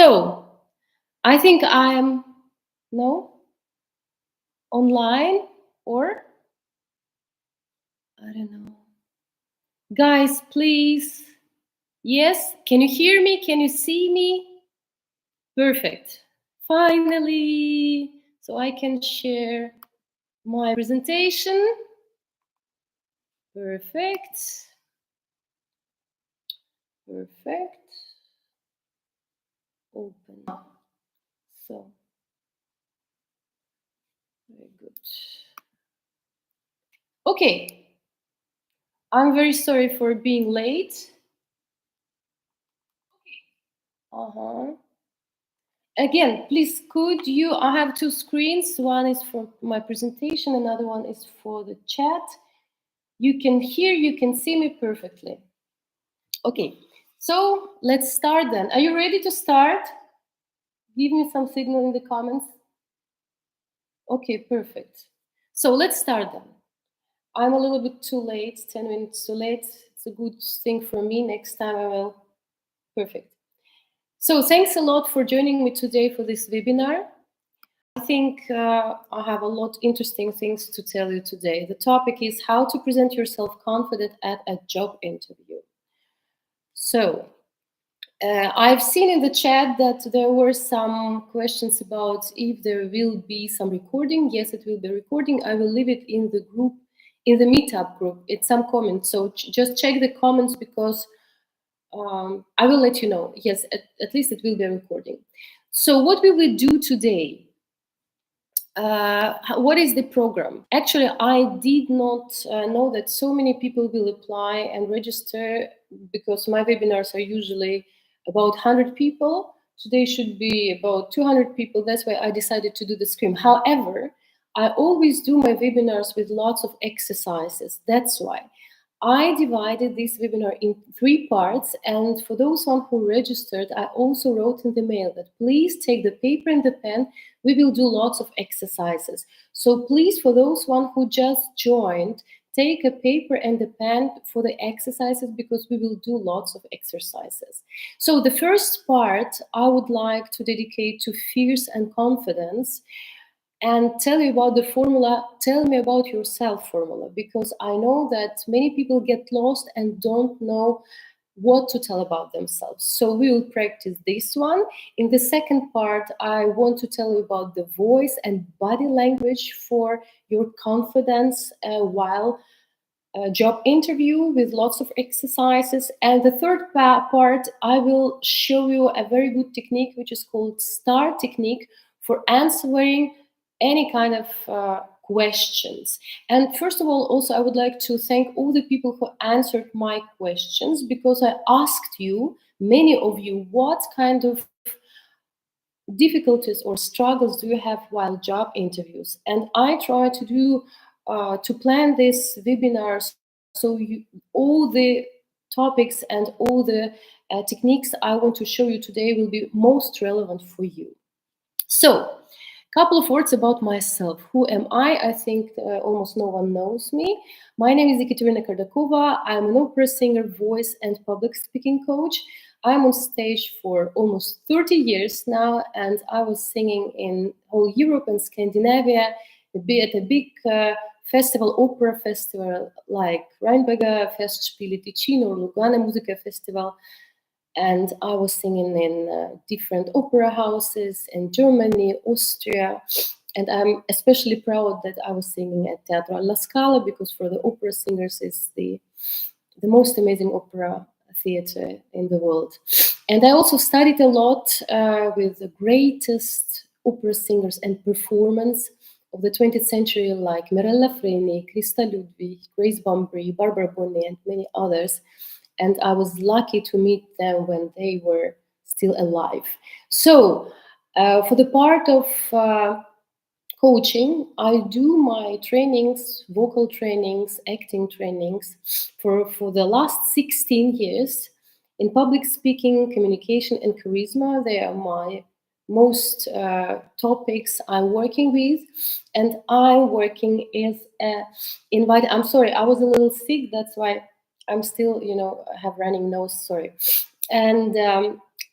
So, I think I'm, no, online, or I don't know. Guys, please. Yes, can you hear me? Can you see me? Perfect. Finally, so I can share my presentation. Perfect. Perfect. Open. So, very good. Okay. I'm very sorry for being late. Uh-huh. Again, please, could you, I have two screens. One is for my presentation, another one is for the chat. You can hear, you can see me perfectly. Okay, so let's start then. Are you ready to start? Give me some signal in the comments. Okay, perfect. So let's start then. I'm a little bit too late, 10 minutes too late. It's a good thing for me. Next time I will. Perfect. So thanks a lot for joining me today for this webinar. I think I have a lot interesting things to tell you today. The topic is how to present yourself confident at a job interview. So I've seen in the chat that there were some questions about if there will be some recording. Yes, it will be recording. I will leave it in the group, in the meetup group. It's some comments. So just check the comments because I will let you know. Yes, at least it will be a recording. So what we will do today? What is the program? Actually, I did not know that so many people will apply and register because my webinars are usually about 100 people. Today should be about 200 people. That's why I decided to do the scrim. However, I always do my webinars with lots of exercises. That's why I divided this webinar in 3 parts, and for those one who registered, I also wrote in the mail that please take the paper and the pen. We will do lots of exercises. So please, for those one who just joined, take a paper and a pen for the exercises because we will do lots of exercises. So the first part I would like to dedicate to fears and confidence, and tell you about the formula. Tell me about yourself formula, because I know that many people get lost and don't know what to tell about themselves. So we will practice this one. In the second part, I want to tell you about the voice and body language for your confidence while job interview with lots of exercises. And the third part, I will show you a very good technique, which is called STAR technique for answering any kind of questions. And first of all, also, I would like to thank all the people who answered my questions, because I asked you, many of you, what kind of difficulties or struggles do you have while job interviews? And I try to do to plan this webinar so all the topics and all the techniques I want to show you today will be most relevant for you. So, couple of words about myself. Who am I? I think almost no one knows me. My name is Ekaterina Kardakova. I'm an opera singer, voice, and public speaking coach. I'm on stage for almost 30 years now, and I was singing in whole Europe and Scandinavia, at a big festival, opera festival like Rheinberger Festspiele Ticino or Lugano Musica Festival. And I was singing in different opera houses in Germany, Austria, and I'm especially proud that I was singing at Teatro alla Scala, because for the opera singers is the most amazing opera theater in the world. And I also studied a lot with the greatest opera singers and performers of the 20th century, like Mirella Freni, Christa Ludwig, Grace Bumbry, Barbara Bonney, and many others. And I was lucky to meet them when they were still alive. So for the part of coaching, I do my trainings, vocal trainings, acting trainings for the last 16 years in public speaking, communication, and charisma. They are my most topics I'm working with, and I'm working as a invite. I'm sorry, I was a little sick, that's why I'm still, have running nose, sorry. And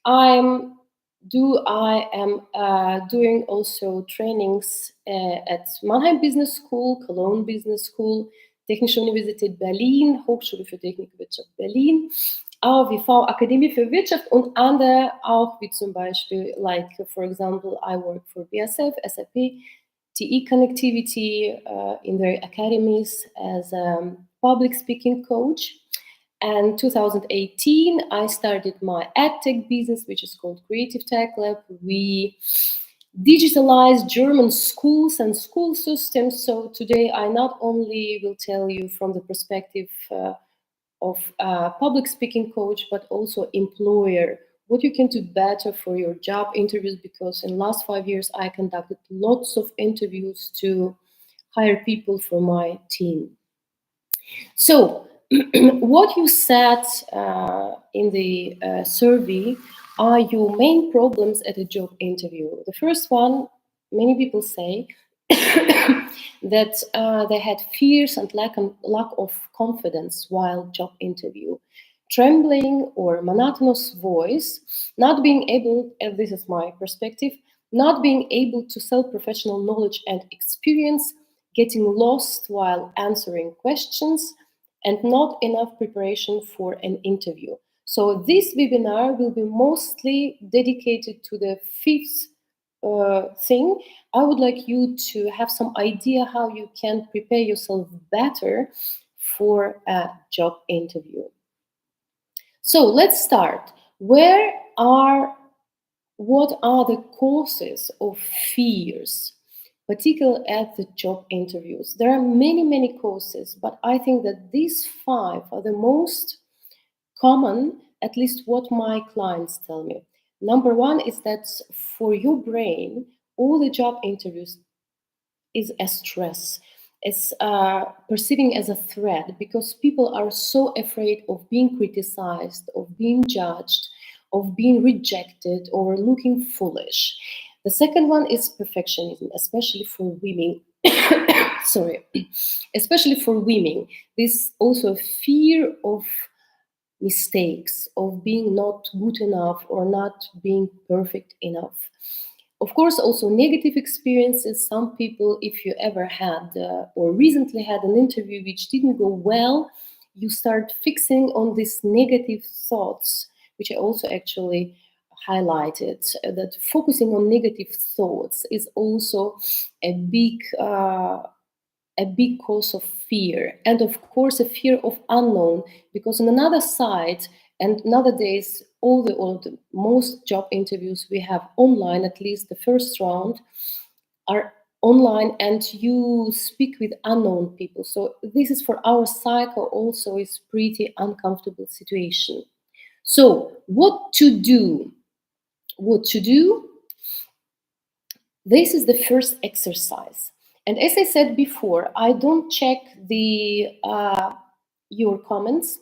I'm I am doing also trainings at Mannheim Business School, Cologne Business School, Technische Universität Berlin, Hochschule für Technik und Wirtschaft Berlin, AWV, Akademie für Wirtschaft und andere auch, wie zum Beispiel, like, for example, I work for BSF, SAP, TE Connectivity in their academies as a public speaking coach. And 2018, I started my edtech business, which is called Creative Tech Lab. We digitalize German schools and school systems. So today, I not only will tell you from the perspective of a public speaking coach, but also employer, what you can do better for your job interviews, because in the last 5 years, I conducted lots of interviews to hire people for my team. So, what you said in the survey are your main problems at a job interview. The first one, many people say that they had fears and lack of confidence while job interview. Trembling or monotonous voice, not being able, and this is my perspective, not being able to sell professional knowledge and experience, getting lost while answering questions, and not enough preparation for an interview. So this webinar will be mostly dedicated to the fifth thing. I would like you to have some idea how you can prepare yourself better for a job interview. So let's start. What are the causes of fears, particularly at the job interviews? There are many, many causes, but I think that these 5 are the most common, at least what my clients tell me. Number 1 is that for your brain, all the job interviews is a stress. It's perceiving as a threat, because people are so afraid of being criticized, of being judged, of being rejected, or looking foolish. The second one is perfectionism, especially for women. Sorry, especially for women. This also fear of mistakes, of being not good enough or not being perfect enough. Of course, also negative experiences. Some people, if you ever had or recently had an interview which didn't go well, you start fixing on these negative thoughts, which I also actually highlighted, that focusing on negative thoughts is also a big cause of fear. And of course, a fear of unknown, because on another side, and nowadays, all the most job interviews we have online, at least the first round, are online, and you speak with unknown people. So this is for our cycle also is pretty uncomfortable situation. So what to do? What to do? This is the first exercise. And as I said before, I don't check your comments.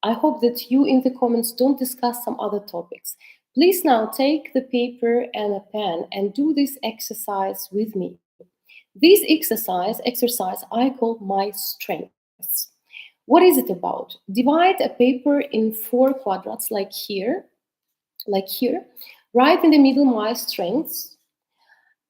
I hope that you in the comments don't discuss some other topics. Please now take the paper and a pen and do this exercise with me. This exercise I call my strengths. What is it about? Divide a paper in 4 quadrants like here. Write in the middle my strengths.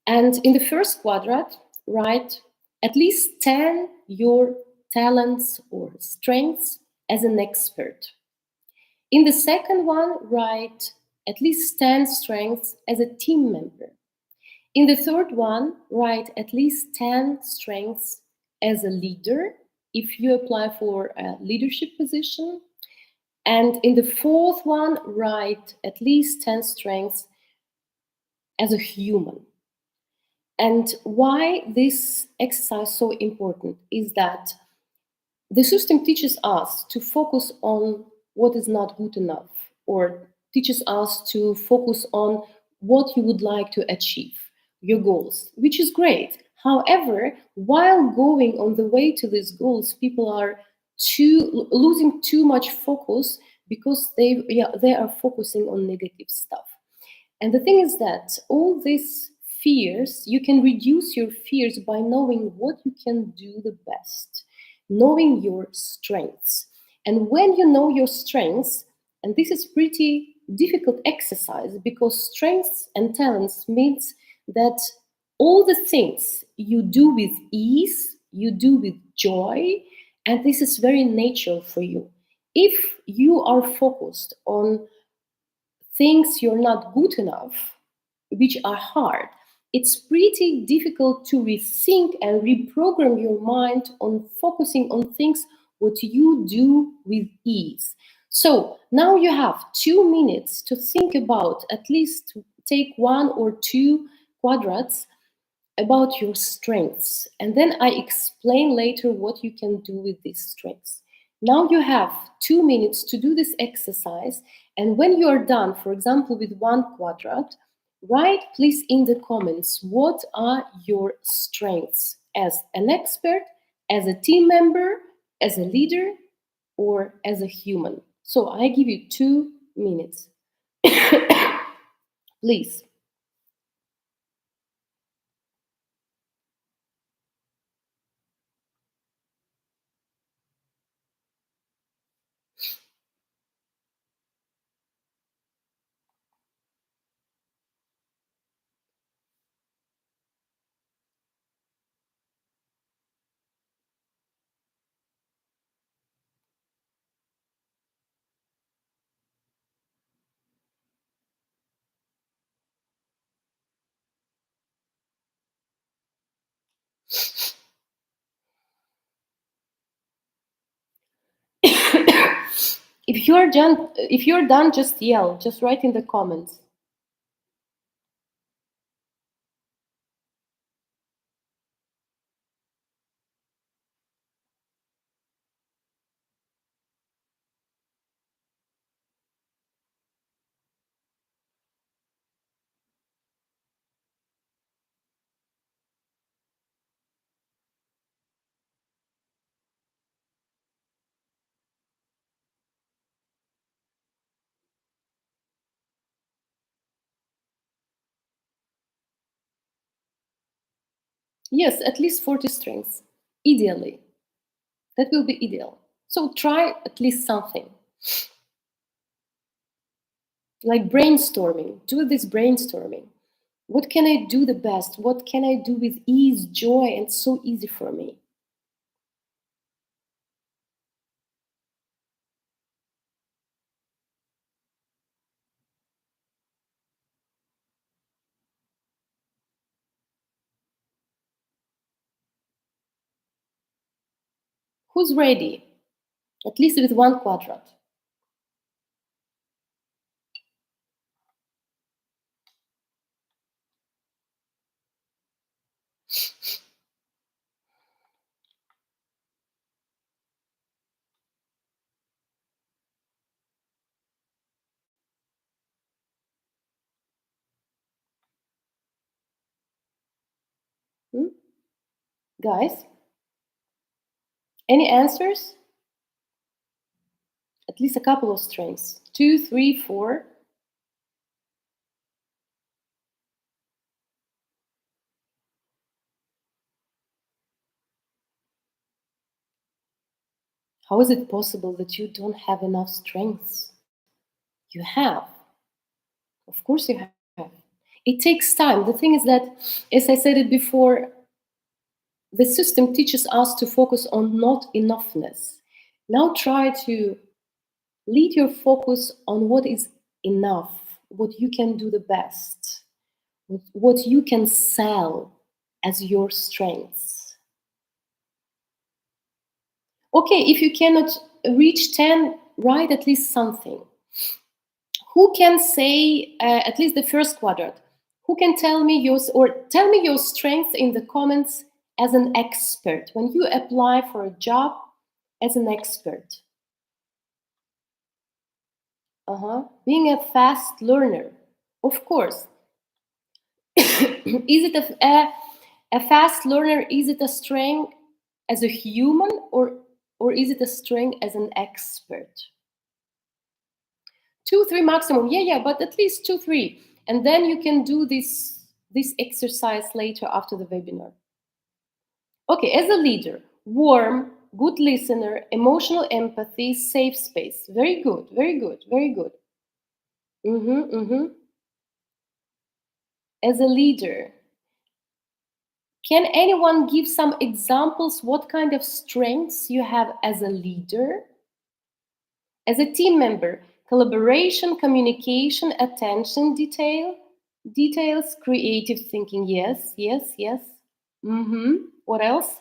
And in the first quadrant, write at least 10 your talents or strengths as an expert. In the second one, write at least 10 strengths as a team member. In the third one, write at least 10 strengths as a leader if you apply for a leadership position. And in the fourth one, write at least 10 strengths as a human. And why this exercise is so important is that the system teaches us to focus on what is not good enough, or teaches us to focus on what you would like to achieve, your goals, which is great. However, while going on the way to these goals, people are losing too much focus because they are focusing on negative stuff. And the thing is that all these fears, you can reduce your fears by knowing what you can do the best, knowing your strengths. And when you know your strengths, and this is pretty difficult exercise because strengths and talents means that all the things you do with ease, you do with joy, and this is very natural for you. If you are focused on things you're not good enough, which are hard, it's pretty difficult to rethink and reprogram your mind on focusing on things what you do with ease. So now you have 2 minutes to think about, at least take one or two quadrats about your strengths. And then I explain later what you can do with these strengths. Now you have 2 minutes to do this exercise. And when you are done, for example, with one quadrant, write please in the comments what are your strengths as an expert, as a team member, as a leader, or as a human. So I give you 2 minutes. Please. If you're done, just yell. Just write in the comments. Yes, at least 40 strings, ideally. That will be ideal. So try at least something. Like brainstorming. Do this brainstorming. What can I do the best? What can I do with ease, joy, and so easy for me? Who's ready? At least with one quadrant. Hmm? Guys, any answers? At least a couple of strings. 2, 3, 4. How is it possible that you don't have enough strengths? You have. Of course you have. It takes time. The thing is that, as I said it before, the system teaches us to focus on not enoughness. Now try to lead your focus on what is enough, what you can do the best, what you can sell as your strengths. Okay, if you cannot reach 10, write at least something. Who can say at least the first quadrant? Who can tell me your strengths in the comments as an expert when you apply for a job as an expert? Being a fast learner, of course. Is it a fast learner? Is it a strength as a human, or is it a strength as an expert? 2, 3 maximum. Yeah, but at least 2, 3, and then you can do this exercise later after the webinar. Okay, as a leader, warm, good listener, emotional empathy, safe space. Very good, very good, very good. As a leader, can anyone give some examples what kind of strengths you have as a leader? As a team member, collaboration, communication, attention, details, creative thinking. Yes, yes, yes. What else?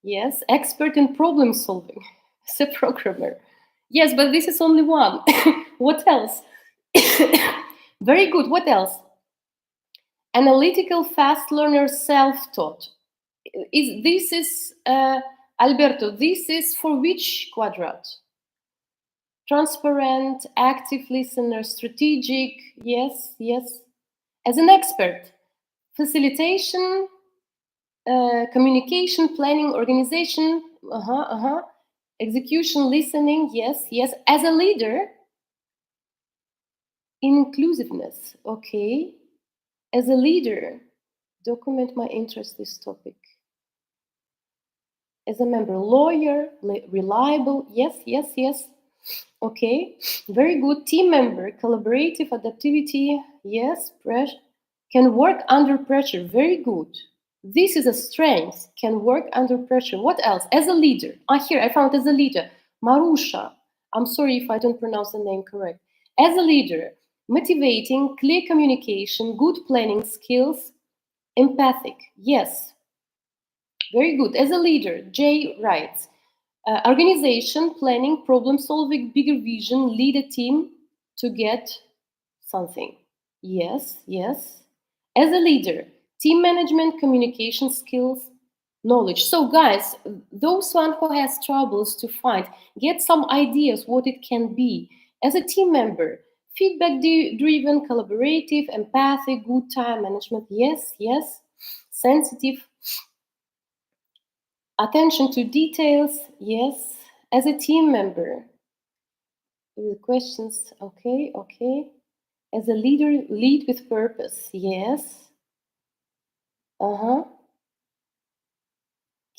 Yes, expert in problem solving. As a programmer. Yes, but this is only one. What else? Very good. What else? Analytical, fast learner, self-taught. This is Alberto? This is for which quadrant? Transparent, active listener, strategic. Yes, yes. As an expert, facilitation, communication, planning, organization. Execution, listening. Yes, yes. As a leader, inclusiveness. Okay. As a leader, document my interest this topic. As a member, lawyer, reliable. Yes, yes, yes. Okay, very good. Team member, collaborative, adaptivity. Yes, pressure. Can work under pressure. Very good. This is a strength. Can work under pressure. What else? As a leader. Here, I found as a leader. Marusha. I'm sorry if I don't pronounce the name correct. As a leader, motivating, clear communication, good planning skills, empathic. Yes, very good. As a leader, Jay writes, organization, planning, problem solving, bigger vision, lead a team to get something. Yes, yes. As a leader, team management, communication skills, knowledge. So, guys, those one who has troubles to find, get some ideas what it can be. As a team member, feedback driven, collaborative, empathic, good time management. Yes, yes. Sensitive, attention to details. Yes. As a team member, the questions. Okay, okay. As a leader, lead with purpose. Yes.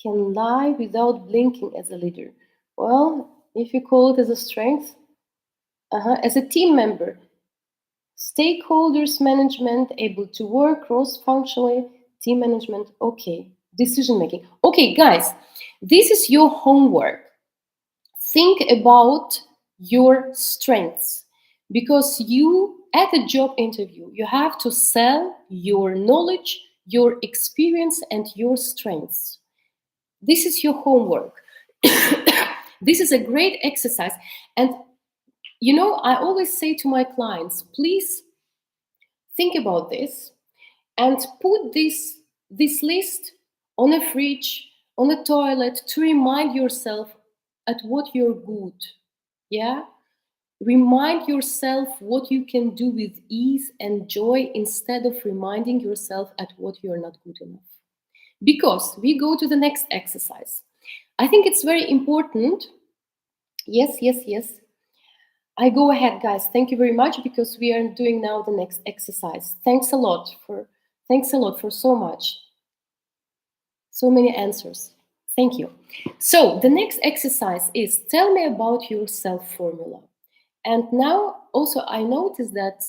Can lie without blinking as a leader. Well, if you call it as a strength, as a team member, stakeholders management, able to work cross-functionally, team management. Okay, decision making. Okay, guys, this is your homework. Think about your strengths, because you at a job interview you have to sell your knowledge, your experience, and your strengths. This is your homework. This is a great exercise. And I always say to my clients, please think about this and put this list on a fridge, on a toilet, to remind yourself at what you're good. Yeah, remind yourself what you can do with ease and joy, instead of reminding yourself at what you're not good enough. Because we go to the next exercise. I think it's very important. Yes, yes, yes. I go ahead, guys. Thank you very much, because we are doing now the next exercise. Thanks a lot for so much. So many answers. Thank you. So the next exercise is tell me about yourself formula. And now also I notice that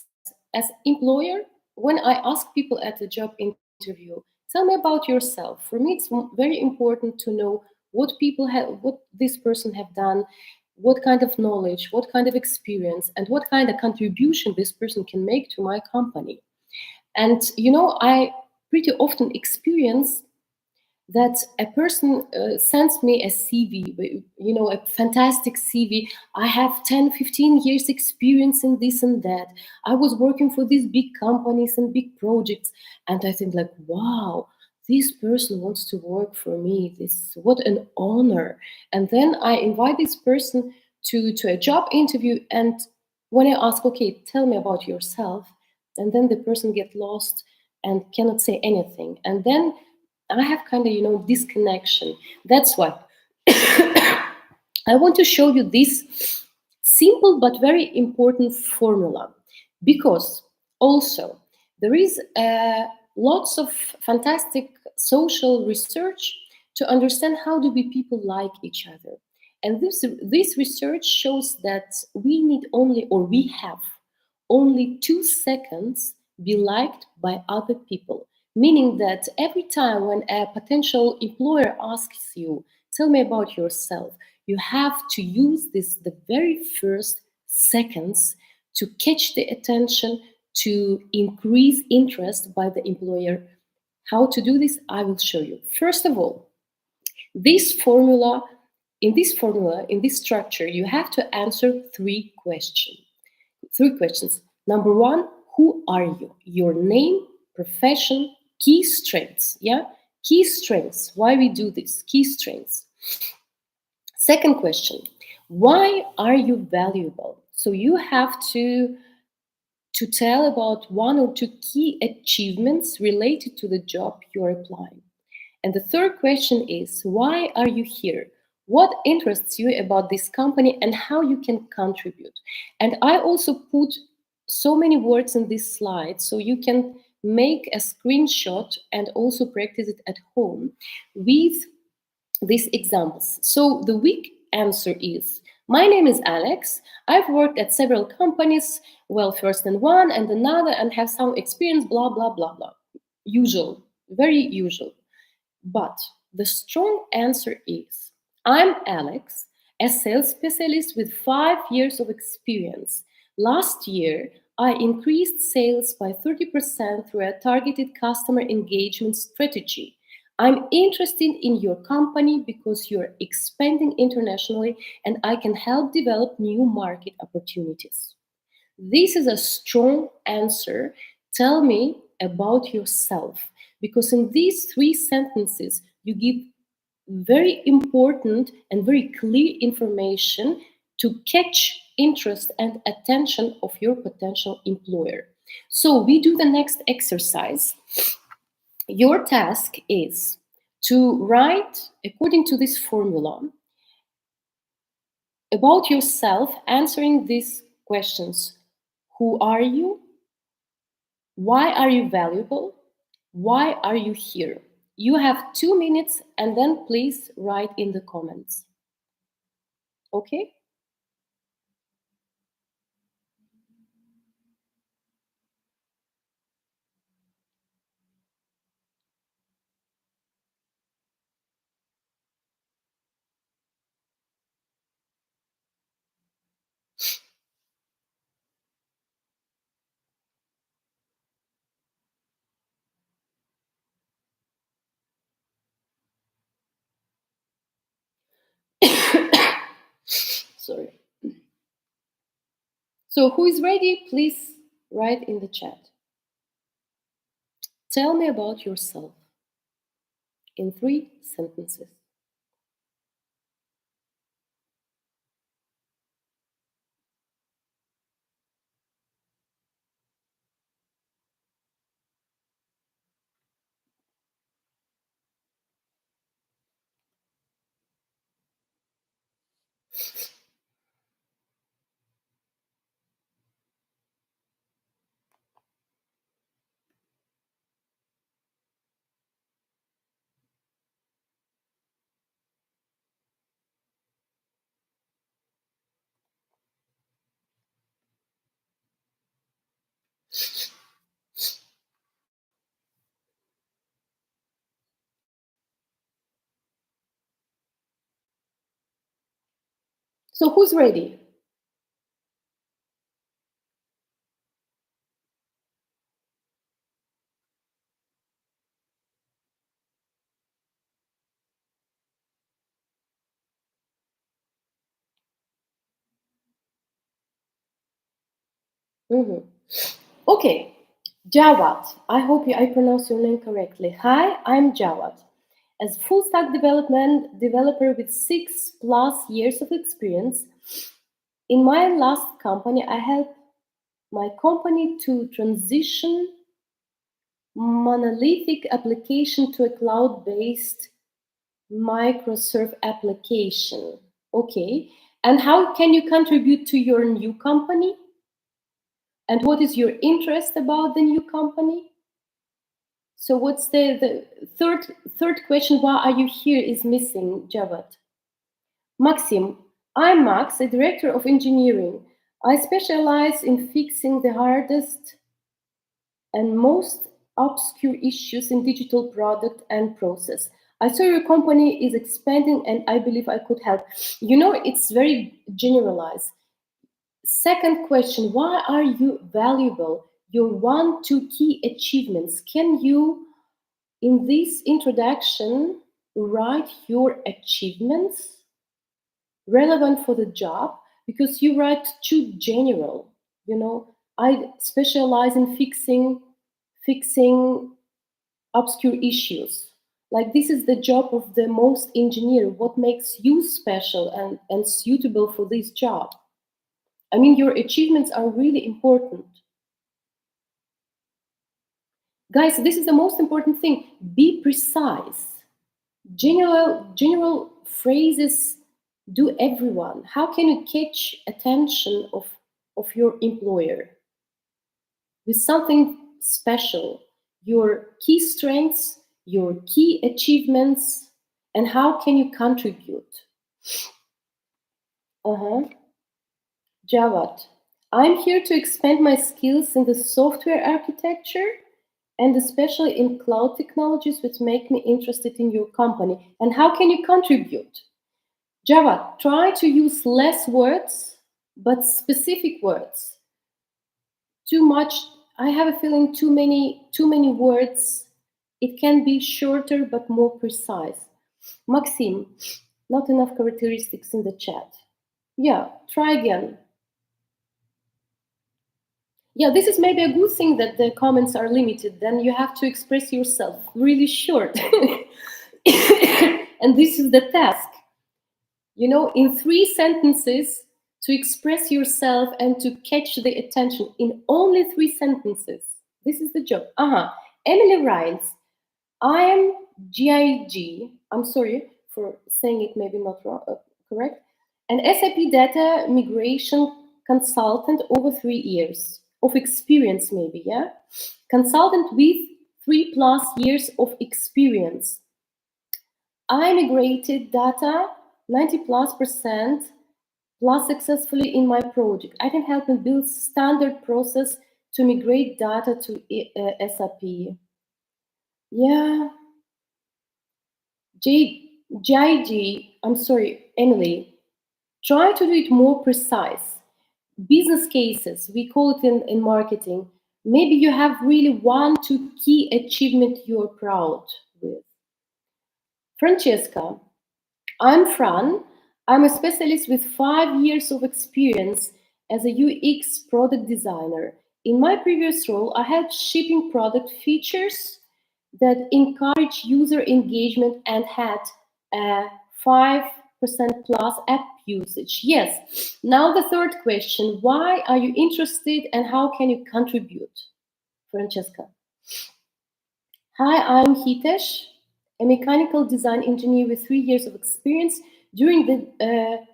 as employer, when I ask people at a job interview, tell me about yourself. For me, it's very important to know what people have, what this person have done, what kind of knowledge, what kind of experience, and what kind of contribution this person can make to my company. And I pretty often experience that a person sends me a CV, a fantastic CV. I have 10, 15 years experience in this and that. I was working for these big companies and big projects. And I think like, wow, this person wants to work for me. What an honor. And then I invite this person to a job interview. And when I ask, okay, tell me about yourself, and then the person get lost and cannot say anything. And then I have kind of, disconnection. That's why I want to show you this simple but very important formula, because also there is lots of fantastic social research to understand how do we people like each other. And this research shows that we need only, or we have only 2 seconds be liked by other people. Meaning that every time when a potential employer asks you, tell me about yourself, you have to use this the very first seconds to catch the attention, to increase interest by the employer. How to do this? I will show you. First of all, this formula, in this structure, you have to answer three questions. Three questions. Number one, who are you? Your name, profession, key strengths. Yeah, key strengths. Why we do this? Key strengths. Second question, why are you valuable? So you have to tell about one or two key achievements related to the job you're applying. And the third question is, why are you here? What interests you about this company and how you can contribute? And I also put so many words in this slide so you can make a screenshot and also practice it at home with these examples. So the weak answer is, my name is Alex. I've worked at several companies, well, first in one and another, and have some experience, blah, blah, blah, blah. Usual, very usual. But the strong answer is, I'm Alex, a sales specialist with 5 years of experience. Last year, I increased sales by 30% through a targeted customer engagement strategy. I'm interested in your company because you're expanding internationally and I can help develop new market opportunities. This is a strong answer. Tell me about yourself. Because in these three sentences, you give very important and very clear information to catch interest and attention of your potential employer. So we do the next exercise. Your task is to write, according to this formula, about yourself, answering these questions. Who are you? Why are you valuable? Why are you here? You have 2 minutes and then please write in the comments. Okay? Sorry. So, who is ready? Please write in the chat. Tell me about yourself in 3 sentences. So, who's ready? Mhm. Okay, Jawad. I hope I pronounce your name correctly. Hi, I'm Jawad. As full stack development developer with 6+ years of experience, in my last company, I helped my company to transition monolithic application to a cloud-based microserve application. Okay, and how can you contribute to your new company? And what is your interest about the new company? So what's the third question? Why are you here? Is missing, Javad. Maxim, I'm Max, a director of engineering. I specialize in fixing the hardest and most obscure issues in digital product and process. I saw your company is expanding and I believe I could help. It's very generalized. Second question, why are you valuable? Your one, two key achievements. Can you, in this introduction, write your achievements relevant for the job? Because you write too general. I specialize in fixing obscure issues. Like this is the job of the most engineer. What makes you special and suitable for this job? I mean, your achievements are really important. Guys, this is the most important thing. Be precise. General phrases do everyone. How can you catch attention of your employer with something special? Your key strengths, your key achievements, and how can you contribute? Uh-huh. Javad. I'm here to expand my skills in the software architecture and especially in cloud technologies, which make me interested in your company. And how can you contribute? Javad, try to use less words, but specific words. Too much, I have a feeling too many words. It can be shorter but more precise. Maxim, not enough characteristics in the chat. Yeah, try again. Yeah, this is maybe a good thing that the comments are limited. Then you have to express yourself really short. And this is the task. In 3 sentences, to express yourself and to catch the attention in only 3 sentences. This is the job. Emily writes, I am GIG. I'm sorry for saying it maybe not wrong, correct. An SAP data migration consultant over 3 years of experience, maybe, yeah? Consultant with 3+ years of experience. I migrated data 90+% plus successfully in my project. I can help and build standard process to migrate data to SAP. Yeah. JIG, I'm sorry, Emily, try to do it more precise. Business cases, we call it in marketing. Maybe you have really 1-2 key achievement you're proud with. Francesca, I'm Fran. I'm a specialist with 5 years of experience as a UX product designer. In my previous role, I had shipping product features that encourage user engagement and had a 5% plus app usage. Yes. Now the third question, why are you interested and how can you contribute? Francesca. Hi, I'm Hitesh, a mechanical design engineer with 3 years of experience. During the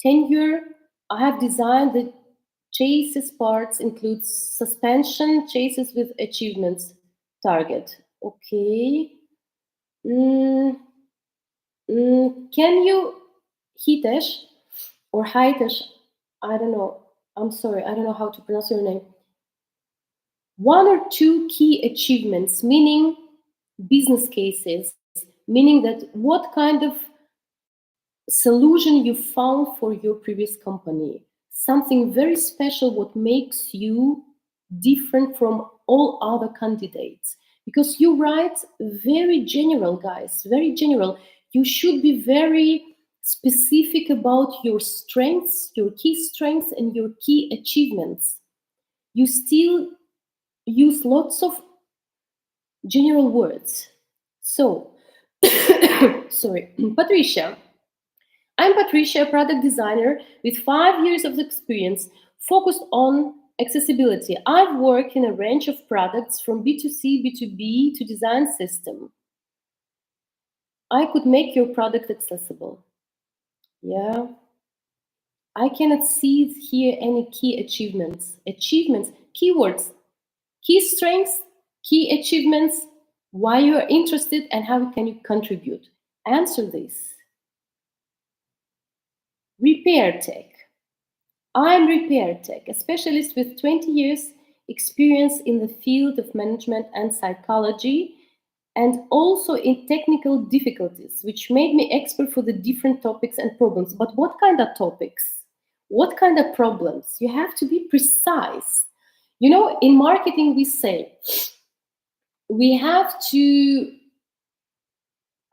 tenure, I have designed the chassis parts, includes suspension, chassis with achievements target. Okay. Can you, Hitesh or Hitesh, I don't know. I'm sorry, I don't know how to pronounce your name. 1 or 2 key achievements, meaning business cases, meaning that what kind of solution you found for your previous company, something very special, what makes you different from all other candidates. Because you write very general, guys, very general. You should be very specific about your strengths, your key strengths, and your key achievements. You still use lots of general words. So, sorry, Patricia. I'm Patricia, a product designer with 5 years of experience focused on accessibility. I've worked in a range of products from B2C, B2B to design system. I could make your product accessible. Yeah. I cannot see here any key achievements. Achievements, keywords, key strengths, key achievements, why you are interested and how can you contribute. Answer this. Repair tech. I'm repair tech, a specialist with 20 years experience in the field of management and psychology, and also in technical difficulties, which made me expert for the different topics and problems. But what kind of topics? What kind of problems? You have to be precise. You know, in marketing, we say we have to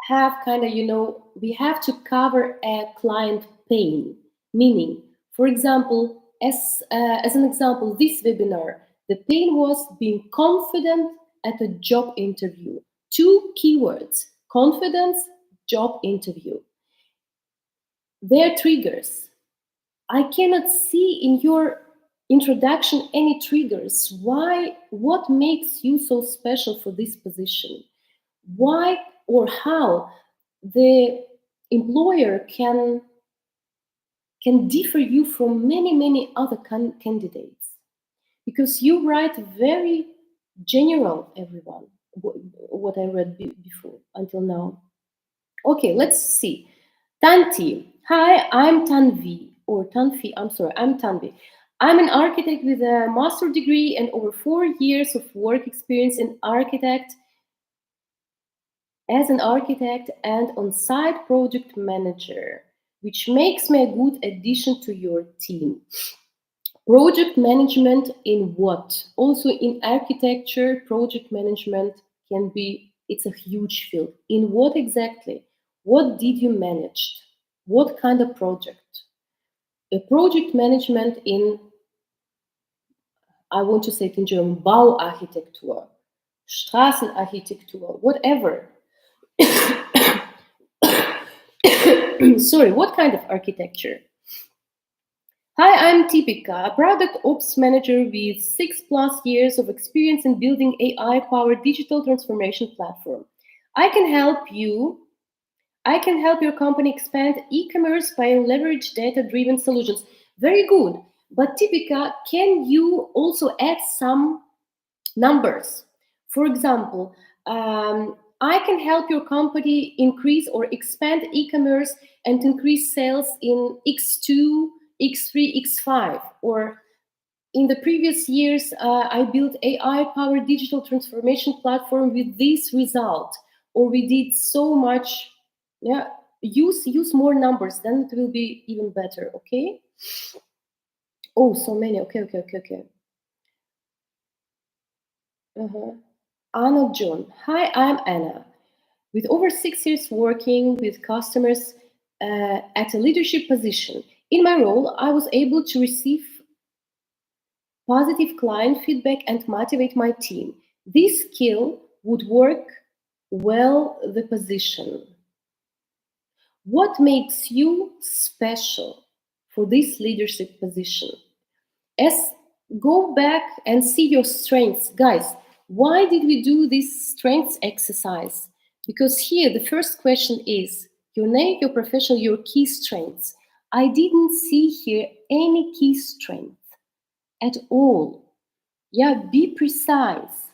have kind of, we have to cover a client pain. Meaning, for example, as an example, this webinar, the pain was being confident at a job interview. Two keywords: confidence, job interview. Their triggers. I cannot see in your introduction any triggers. Why? What makes you so special for this position? Why or how the employer can differ you from many other candidates, because you write very general, everyone, what I read before until now. Okay, let's see. Tanti. Hi, I'm Tanvi, or Tanfi, I'm sorry, I'm Tanvi. I'm an architect with a master's degree and over 4 years of work experience in architect as an architect and on-site project manager, which makes me a good addition to your team. Project management in what? Also in architecture, project management can be, it's a huge field. In what exactly? What did you manage? What kind of project? A project management in, I want to say it in German, Bauarchitektur, Straßenarchitektur, whatever. Sorry, what kind of architecture? Hi, I'm Tipika, a product ops manager with 6+ years of experience in building AI-powered digital transformation platform. I can help your company expand e-commerce by leverage data-driven solutions. Very good. But Tipika, can you also add some numbers? For example, I can help your company increase or expand e-commerce and increase sales in X2, X3, X5. Or in the previous years, I built AI-powered digital transformation platform with this result. Or we did so much. Yeah, use more numbers, then it will be even better. Okay. Oh, so many. Okay. Uh-huh. Anna John. Hi, I'm Anna. With over 6 years working with customers at a leadership position. In my role, I was able to receive positive client feedback and motivate my team. This skill would work well the position. What makes you special for this leadership position? As go back and see your strengths. Guys, why did we do this strengths exercise? Because here the first question is your name, your profession, your key strengths. I didn't see here any key strength at all. Yeah, be precise.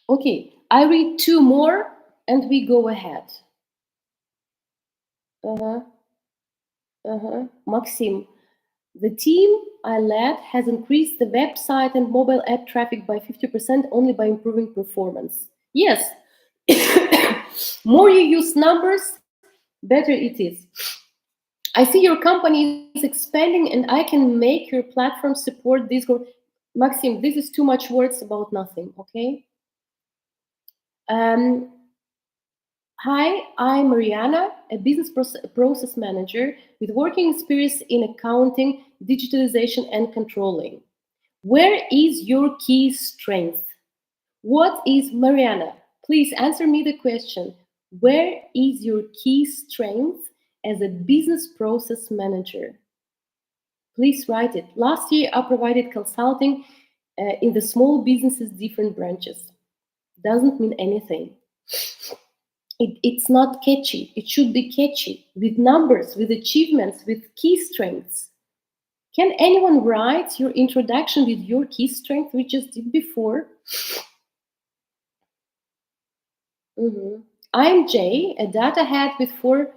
Okay, I read two more and we go ahead. Maxim, the team I led has increased the website and mobile app traffic by 50% only by improving performance. Yes, more you use numbers, better it is. I see your company is expanding and I can make your platform support this growth. Maxim, this is too much words about nothing, okay? Hi, I'm Mariana, a business process manager with working experience in accounting, digitalization, and controlling. Where is your key strength? What is Mariana? Please answer me the question. Where is your key strength as a business process manager? Please write it. Last year, I provided consulting in the small businesses, different branches. Doesn't mean anything. It's not catchy. It should be catchy with numbers, with achievements, with key strengths. Can anyone write your introduction with your key strength we just did before? I'm Jay, a data head with 4+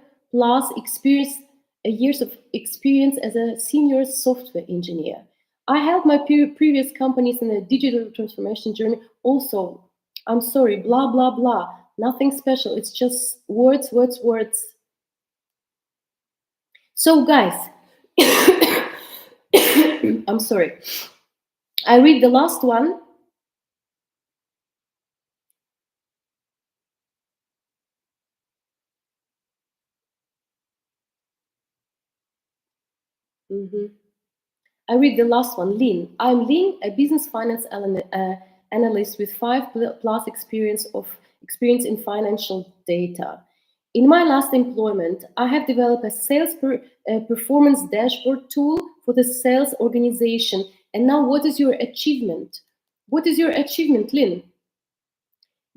years of experience as a senior software engineer. I helped my previous companies in the digital transformation journey. Also, I'm sorry, blah, blah, blah. Nothing special. It's just words, words, words. So, guys, I'm sorry. I read the last one. Mhm. I read the last one. Lynn. I'm Lynn, a business finance analyst with 5+ experience in financial data. In my last employment, I have developed a sales performance dashboard tool for the sales organization. And now, what is your achievement? What is your achievement, Lynn?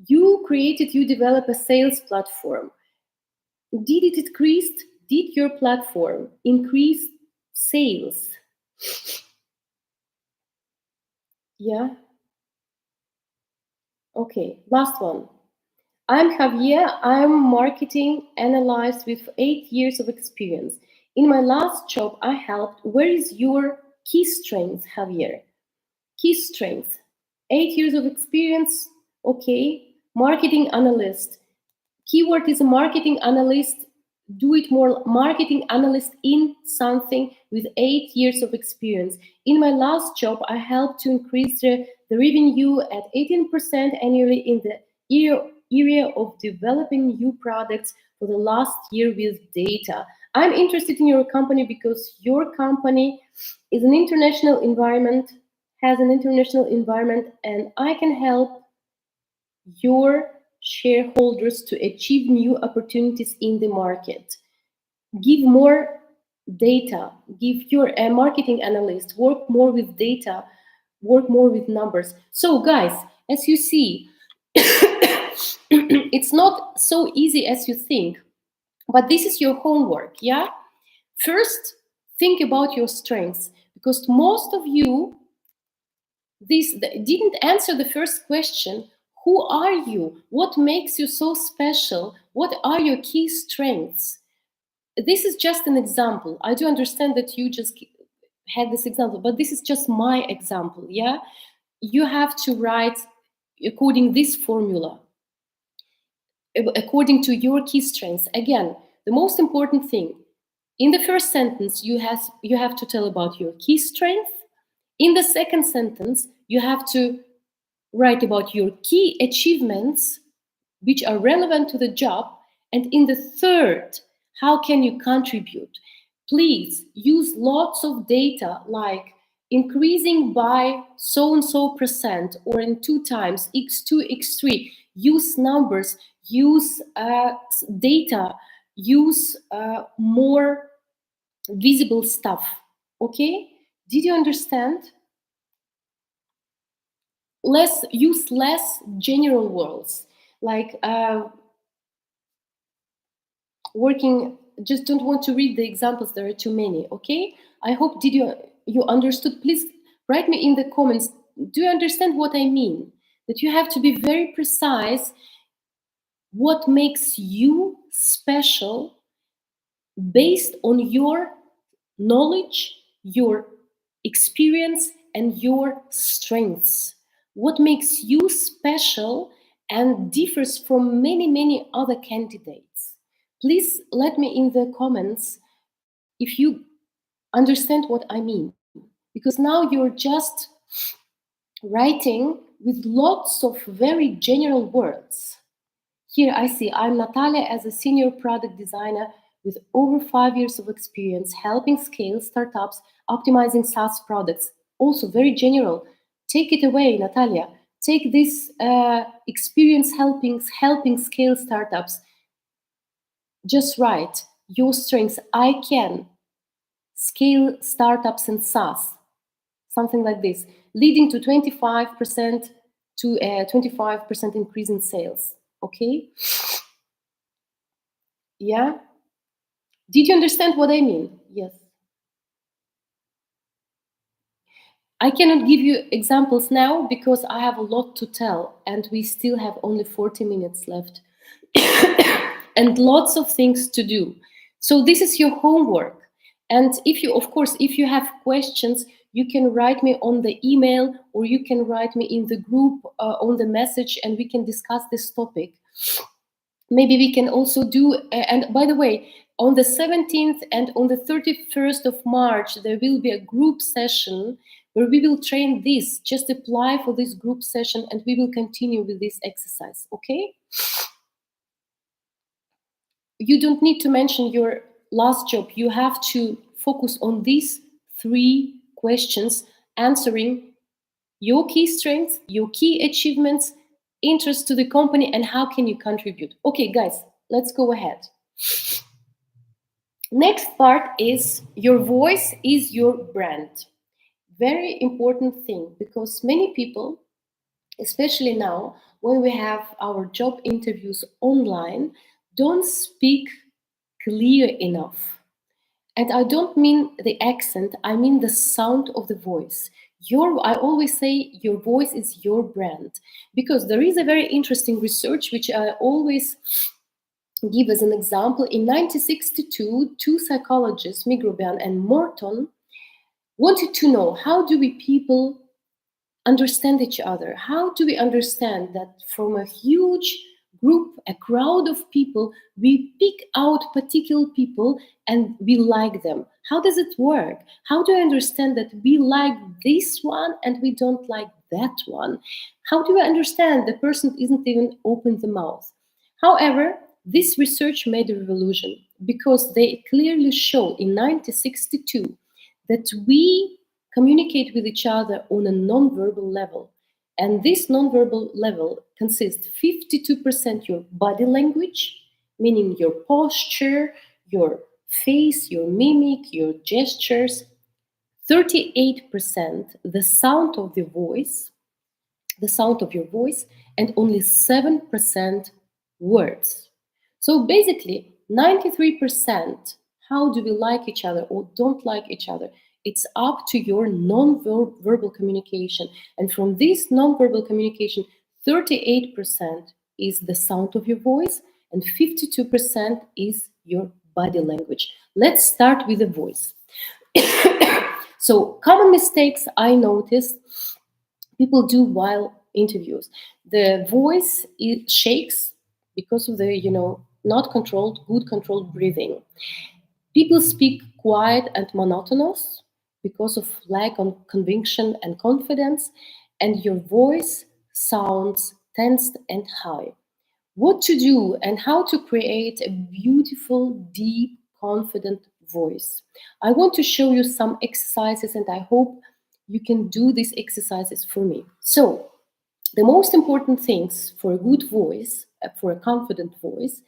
You develop a sales platform. Did it increase? Did your platform increase sales? Yeah. Okay. Last one. I'm Javier. I'm marketing analyst with 8 years of experience. In my last job, I helped. Where is your key strength, Javier? Key strength. 8 years of experience. Okay. Marketing analyst. Keyword is a marketing analyst. Do it more. Marketing analyst in something with 8 years of experience. In my last job, I helped to increase the revenue at 18% annually in the area of developing new products for the last year with data. I'm interested in your company because your company is an international environment, has an international environment, and I can help your shareholders to achieve new opportunities in the market. Give more data. Give your marketing analyst work more with data, work more with numbers. So, guys, as you see, it's not so easy as you think, but this is your homework. Yeah. First, think about your strengths, because most of you this didn't answer the first question. Who are you? What makes you so special? What are your key strengths? This is just an example. I do understand that you just had this example, but this is just my example. Yeah, you have to write according this formula, according to your key strengths. Again, the most important thing in the first sentence, you have to tell about your key strength. In the second sentence, you have to write about your key achievements which are relevant to the job. And in the third, how can you contribute? Please use lots of data, like increasing by so and so percent, or in 2 times, x2, x3. Use numbers, use data, use more visible stuff. Okay? Did you understand? Use less general words, like working. Just don't want to read the examples, there are too many. Okay, I hope you understood. Please write me in the comments, do you understand what I mean? That you have to be very precise. What makes you special based on your knowledge, your experience, and your strengths? What makes you special and differs from many other candidates? Please let me in the comments if you understand what I mean, because now you're just writing with lots of very general words. Here I see I'm Natalia as a senior product designer with over 5 years of experience helping scale startups, optimizing SaaS products. Also very general. Take it away, Natalia. Take this experience helping scale startups. Just write your strengths. I can scale startups and SaaS. Something like this, leading to 25% to a 25% increase in sales. Okay? Yeah? Did you understand what I mean? Yes. I cannot give you examples now because I have a lot to tell and we still have only 40 minutes left and lots of things to do. So this is your homework. And if you, of course, if you have questions, you can write me on the email, or you can write me in the group on the message, and we can discuss this topic. Maybe we can also do, and by the way, on the 17th and on the 31st of March, there will be a group session where we will train this. Just apply for this group session and we will continue with this exercise, okay? You don't need to mention your last job. You have to focus on these 3 questions, answering your key strengths, your key achievements, interest to the company, and how can you contribute. Okay, guys, let's go ahead. Next part is your voice is your brand. Very important thing, because many people, especially now when we have our job interviews online, don't speak clear enough. And I don't mean the accent, I mean the sound of the voice. I always say your voice is your brand, because there is a very interesting research which I always give as an example. In 1962, 2 psychologists, Migrobian and Morton, wanted to know, how do we people understand each other? How do we understand that from a huge group, a crowd of people, we pick out particular people and we like them? How does it work? How do I understand that we like this one and we don't like that one? How do I understand the person isn't even open the mouth? However, this research made a revolution, because they clearly show in 1962 that we communicate with each other on a non-verbal level. And this non-verbal level consists 52% your body language, meaning your posture, your face, your mimic, your gestures, 38% the sound of the voice, the sound of your voice, and only 7% words. So basically, 93%, how do we like each other or don't like each other? It's up to your non-verbal communication. And from this non-verbal communication, 38% is the sound of your voice and 52% is your body language. Let's start with the voice. So common mistakes I noticed people do while interviews. The voice shakes because of the, not controlled, good controlled breathing. People speak quiet and monotonous because of lack of conviction and confidence, and your voice sounds tensed and high. What to do and how to create a beautiful, deep, confident voice. I want to show you some exercises, and I hope you can do these exercises for me. So, the most important things for a good voice, for a confident voice,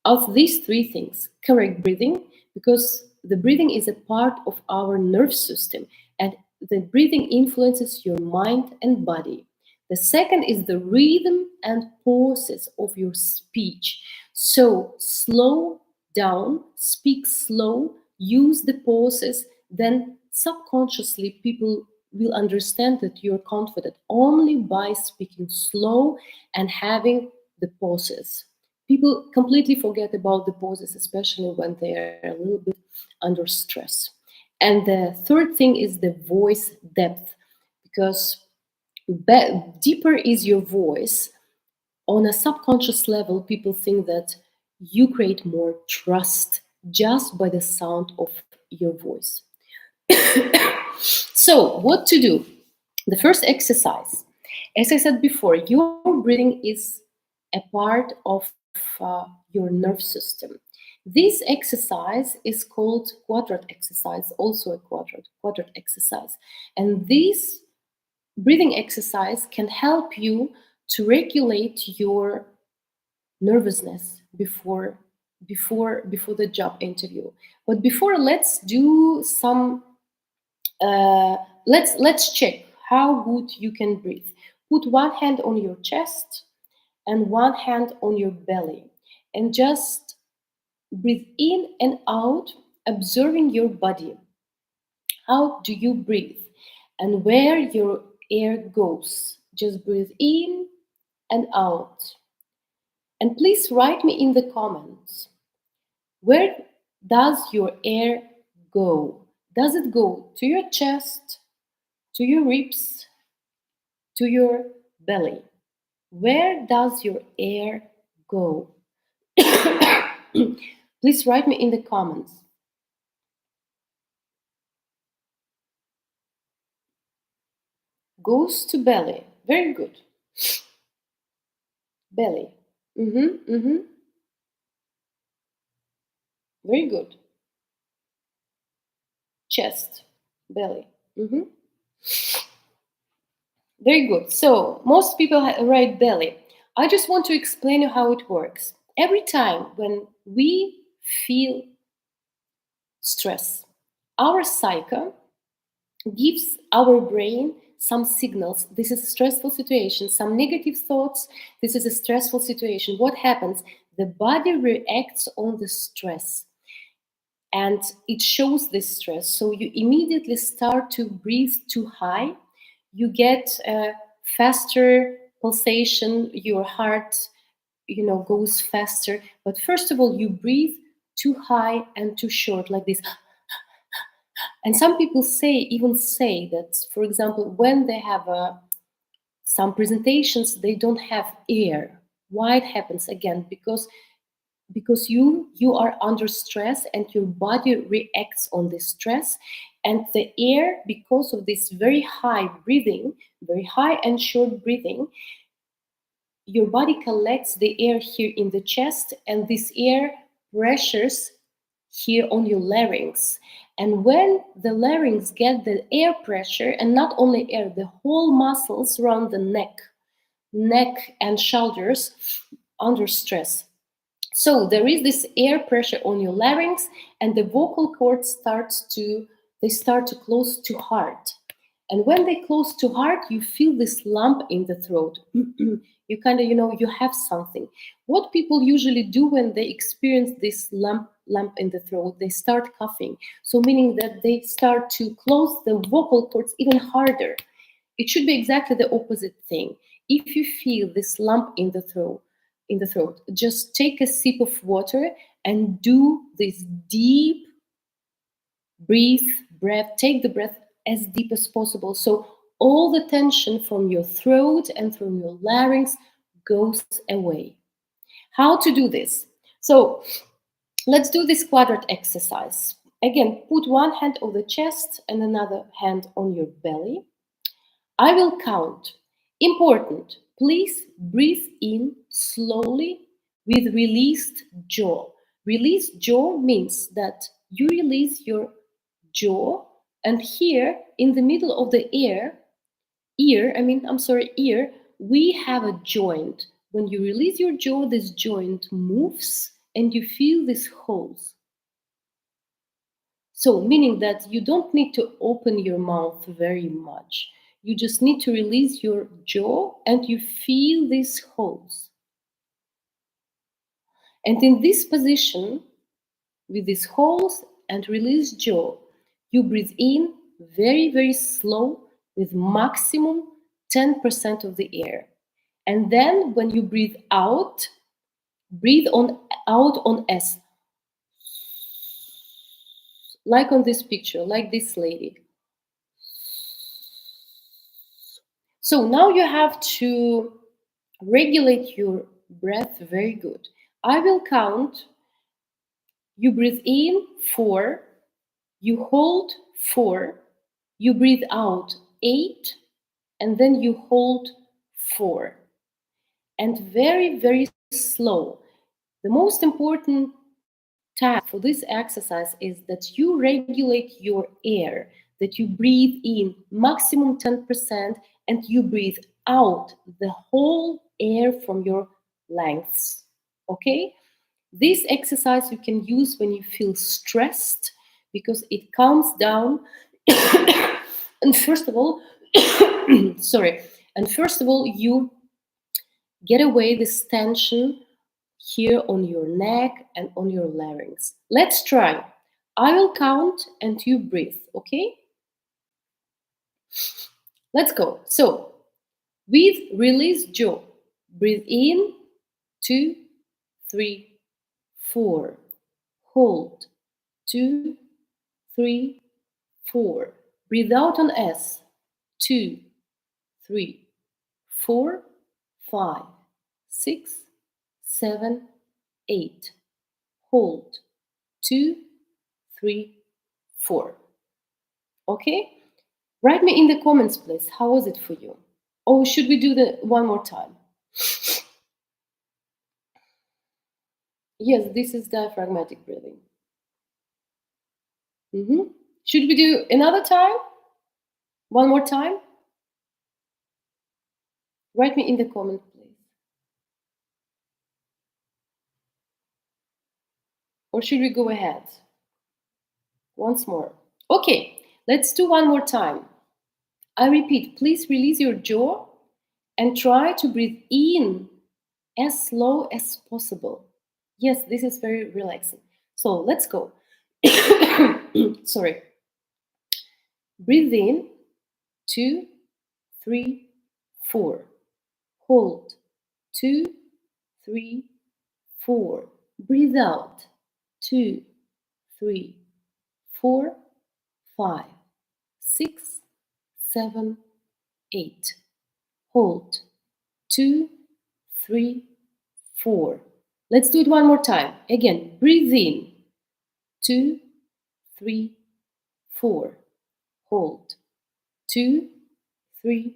of these 3 things: correct breathing, because the breathing is a part of our nerve system, and the breathing influences your mind and body. The second is the rhythm and pauses of your speech. So slow down, speak slow, use the pauses, then subconsciously people will understand that you're confident only by speaking slow and having the pauses. People completely forget about the pauses, especially when they are a little bit under stress. And the third thing is the voice depth, because deeper is your voice. On a subconscious level, people think that you create more trust just by the sound of your voice. So, what to do? The first exercise, as I said before, your breathing is a part of your nerve system. This exercise is called quadrant exercise, also a quadrant exercise. And this breathing exercise can help you to regulate your nervousness before the job interview. But before, let's do some let's check how good you can breathe. Put one hand on your chest and one hand on your belly, and just breathe in and out, observing your body. How do you breathe and where your air goes? Just breathe in and out. And please write me in the comments, where does your air go? Does it go to your chest, to your ribs, to your belly? Where does your air go? Please write me in the comments. Goes to belly. Very good. Belly. Mm-hmm, mm-hmm. Very good. Chest. Belly. Mm-hmm. Very good. So most people write belly. I just want to explain you how it works. Every time when we feel stress, our psyche gives our brain some signals. This is a stressful situation, some negative thoughts. This is a stressful situation. What happens? The body reacts on the stress and it shows this stress. So you immediately start to breathe too high. You get a faster pulsation, your heart goes faster. But first of all, you breathe too high and too short, like this. And some people even say that, for example, when they have some presentations, they don't have air. Why it happens? Again, because you are under stress and your body reacts on this stress, and the air, because of this very high breathing, very high and short breathing, your body collects the air here in the chest, and this air pressures here on your larynx. And when the larynx get the air pressure, and not only air, the whole muscles around the neck and shoulders under stress. So there is this air pressure on your larynx, and the vocal cords start to close to heart. And when they close to heart, you feel this lump in the throat. You kind of, you have something. What people usually do when they experience this lump in the throat, they start coughing. So meaning that they start to close the vocal cords even harder. It should be exactly the opposite thing. If you feel this lump in the throat, just take a sip of water and do this deep breath. Take the breath as deep as possible. So all the tension from your throat and from your larynx goes away. How to do this? So let's do this quadrant exercise. Again, put one hand on the chest and another hand on your belly. I will count. Important, please breathe in slowly with released jaw. Released jaw means that you release your jaw, and here in the middle of the ear, we have a joint. When you release your jaw, this joint moves and you feel these holes. So, meaning that you don't need to open your mouth very much. You just need to release your jaw and you feel these holes. And in this position, with these holes and release jaw, you breathe in very, very slow with maximum 10% of the air. And then when you breathe out on S. Like on this picture, like this lady. So now you have to regulate your breath very good. I will count. You breathe in 4, you hold 4, you breathe out 8, and then you hold 4. And very, very slow. The most important task for this exercise is that you regulate your air, that you breathe in maximum 10% and you breathe out the whole air from your lungs. Okay? This exercise you can use when you feel stressed because it calms down. And first of all, you get away this tension here on your neck and on your larynx. Let's try. I will count and you breathe, okay? Let's go. So, with released jaw, breathe in, 2, 3, 4. Hold, 2, 3, 4. Breathe out on S. 2, 3, 4, 5, 6, 7, 8. Hold. 2, 3, 4. Okay? Write me in the comments, please. How was it for you? Or should we do the one more time? Yes, this is diaphragmatic breathing. Should we do another time? One more time? Write me in the comment, please. Or should we go ahead? Once more. Okay, let's do one more time. I repeat, please release your jaw and try to breathe in as slow as possible. Yes, this is very relaxing. So let's go. Sorry. Breathe in, 2, 3, 4. Hold, 2, 3, 4. Breathe out, 2, 3, 4, 5, 6, 7, 8. Hold, 2, 3, 4. Let's do it one more time. Again, breathe in, 2, 3, 4. Hold, 2, 3,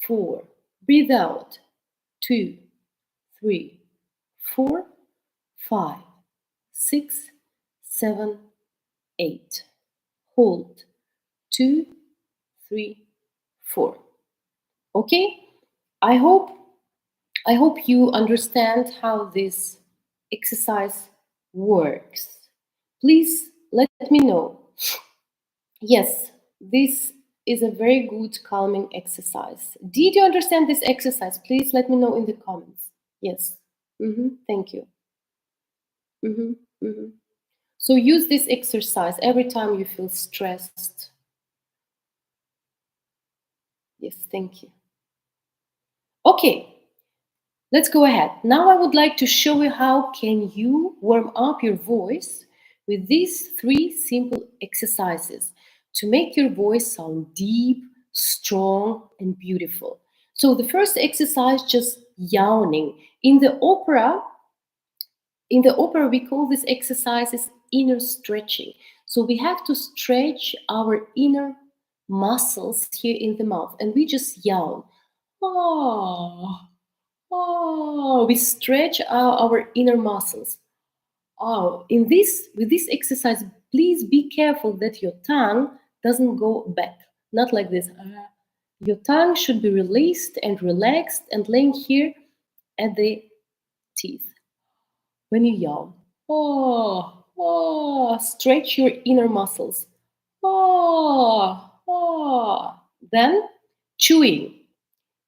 4. Breathe out, 2, 3, 4, 5, 6, 7, 8. Hold, 2, 3, 4. Okay? I hope you understand how this exercise works. Please let me know. Yes, this is a very good calming exercise. Did you understand this exercise? Please let me know in the comments. Yes. Thank you. So use this exercise every time you feel stressed. Yes, thank you. Okay, let's go ahead. Now I would like to show you how can you warm up your voice with these 3 simple exercises to make your voice sound deep, strong, and beautiful. So the first exercise, just yawning. In the opera, we call this exercise inner stretching. So we have to stretch our inner muscles here in the mouth, and we just yawn. Oh, oh, we stretch our inner muscles. Oh, with this exercise, please be careful that your tongue doesn't go back. Not like this. Your tongue should be released and relaxed and laying here at the teeth. When you yawn, stretch your inner muscles. Then chewing.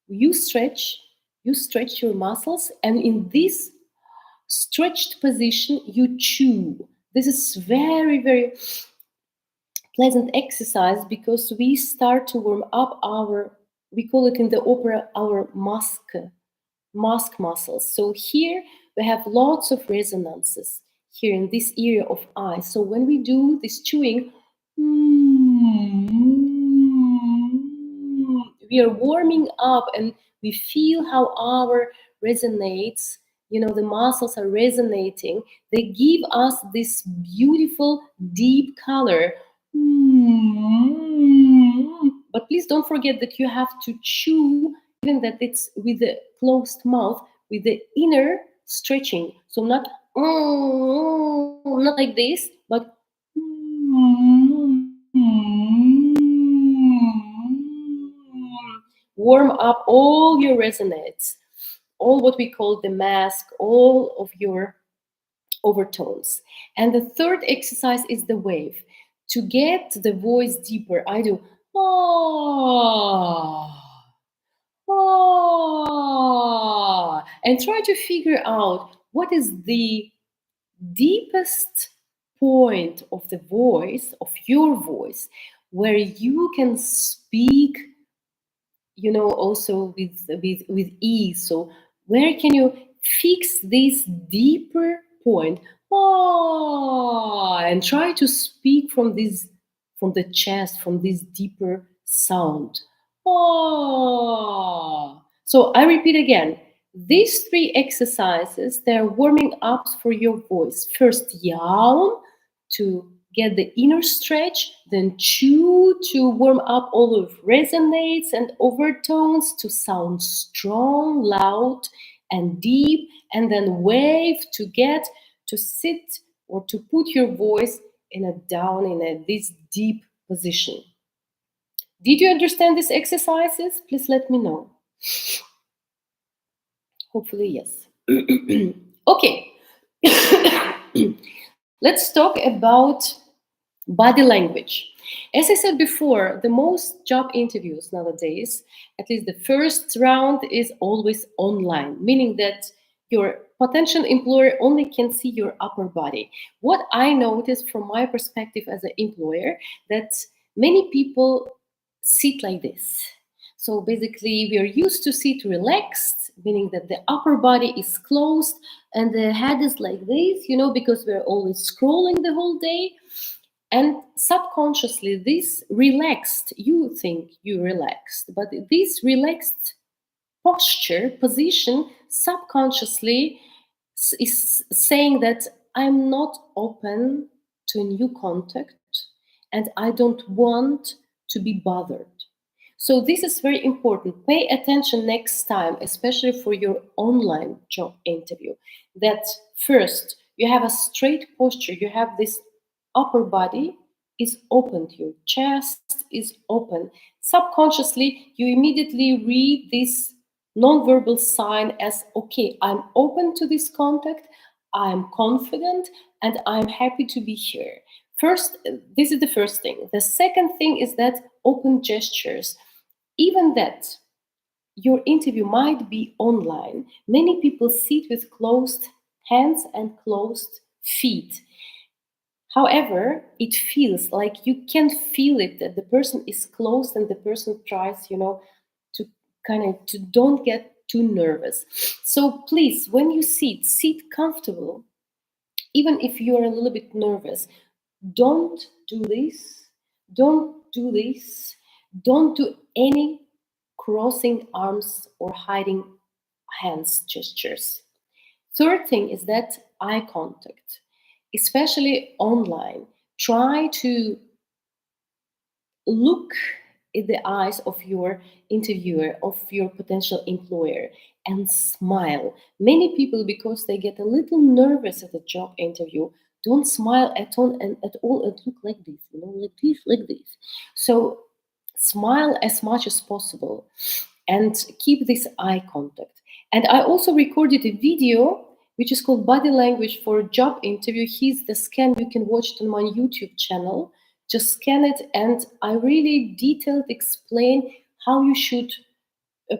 You stretch your muscles, and in this stretched position, you chew. This is very, very pleasant exercise because we start to warm up we call it in the opera, our mask muscles. So here we have lots of resonances here in this area of eye. So when we do this chewing, we are warming up and we feel how our resonates. The muscles are resonating. They give us this beautiful deep color. But please don't forget that you have to chew, even that it's with the closed mouth, with the inner stretching. So not like this, but warm up all your resonance, all what we call the mask, all of your overtones. And the third exercise is the wave. To get the voice deeper, I do and try to figure out what is the deepest point of the voice, of your voice, where you can speak, also with ease. So where can you fix this deeper point? And try to speak from this from the chest, from this deeper sound. Ah. So I repeat again. These three exercises, they're warming up for your voice. First, yawn to get the inner stretch, then chew to warm up all of resonates and overtones to sound strong, loud, and deep, and then wave to get to sit or to put your voice in a down in this deep position. Did you understand these exercises? Please let me know. Hopefully, yes. Okay. Let's talk about body language. As I said before, the most job interviews nowadays, at least the first round, is always online, meaning that your potential employer only can see your upper body. What I noticed from my perspective as an employer, that many people sit like this. So basically, we are used to sit relaxed, meaning that the upper body is closed and the head is like this, because we're always scrolling the whole day. And subconsciously, this relaxed, you think you relaxed, but this relaxed posture, position, subconsciously is saying that I'm not open to a new contact and I don't want to be bothered. So this is very important. Pay attention next time, especially for your online job interview, that first you have a straight posture, you have this upper body is open, your chest is open. Subconsciously, you immediately read this nonverbal sign as okay, I'm open to this contact, I'm confident, and I'm happy to be here. First, this is the first thing. The second thing is that open gestures. Even that your interview might be online, many people sit with closed hands and closed feet. However, it feels like you can feel it that the person is closed and the person tries, to kind of to don't get too nervous. So please, when you sit comfortable, even if you're a little bit nervous. Don't do this. Don't do this. Don't do any crossing arms or hiding hands gestures. Third thing is that eye contact, especially online. Try to look in the eyes of your interviewer, of your potential employer, and smile. Many people, because they get a little nervous at a job interview, don't smile at all and look like this, like this. So smile as much as possible and keep this eye contact. And I also recorded a video which is called Body Language for a Job Interview. Here's the scan. You can watch it on my YouTube channel. Just scan it, and I really detailed explain how you should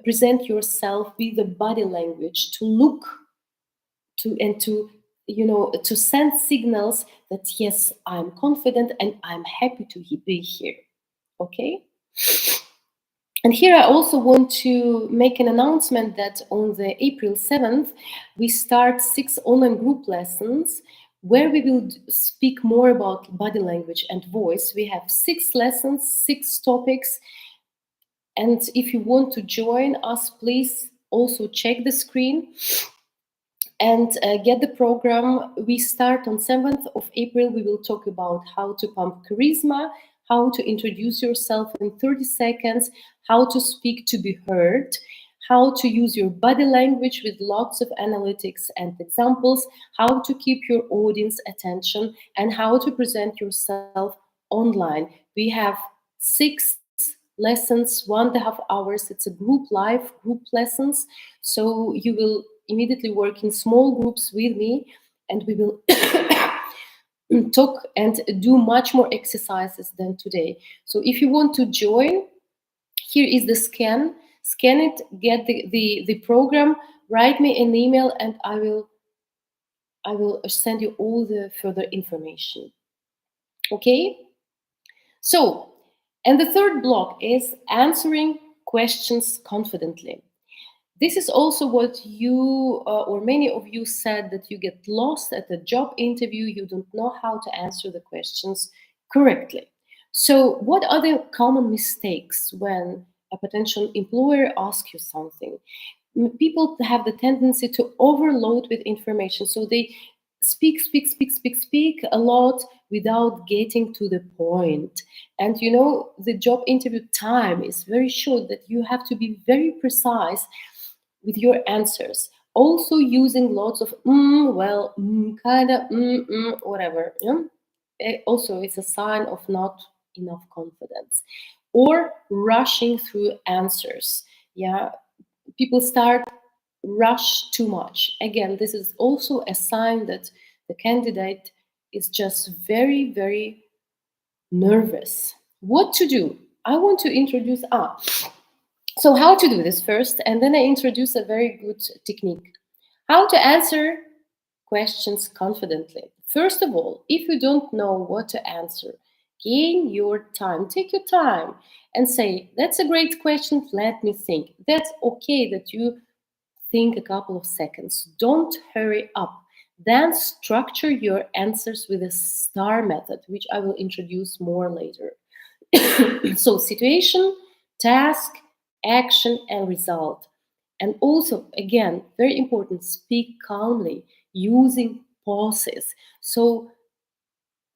present yourself with the body language to look to and to to send signals that yes, I'm confident and I'm happy to be here. Okay. And here I also want to make an announcement that on the April 7th, we start 6 online group lessons where we will speak more about body language and voice. We have 6 lessons, 6 topics. And if you want to join us, please also check the screen and get the program. We start on 7th of April. We will talk about how to pump charisma, how to introduce yourself in 30 seconds, how to speak to be heard, how to use your body language with lots of analytics and examples, how to keep your audience attention, and how to present yourself online. We have 6 lessons, 1.5 hours. It's a live group lessons. So you will immediately work in small groups with me, and we will talk and do much more exercises than today. So if you want to join, here is the scan. Scan it, get the program, write me an email, and I will send you all the further information. Okay? So, and the third block is answering questions confidently. This is also what you or many of you said, that you get lost at a job interview. You don't know how to answer the questions correctly. So, what are the common mistakes when a potential employer asks you something? People have the tendency to overload with information, so they speak a lot without getting to the point. And the job interview time is very short, that you have to be very precise with your answers, also using lots of well, kind of, whatever. Also, it's a sign of not enough confidence, or rushing through answers. Yeah, people start rush too much. Again, this is also a sign that the candidate is just very, very nervous. What to do? I want to introduce so how to do this first, and then I introduce a very good technique. How to answer questions confidently. First of all, if you don't know what to answer, gain your time. Take your time and say, that's a great question, let me think. That's okay that you think a couple of seconds. Don't hurry up. Then structure your answers with a STAR method, which I will introduce more later. So, situation, task, action, and result. And also, again, very important, speak calmly using pauses. So,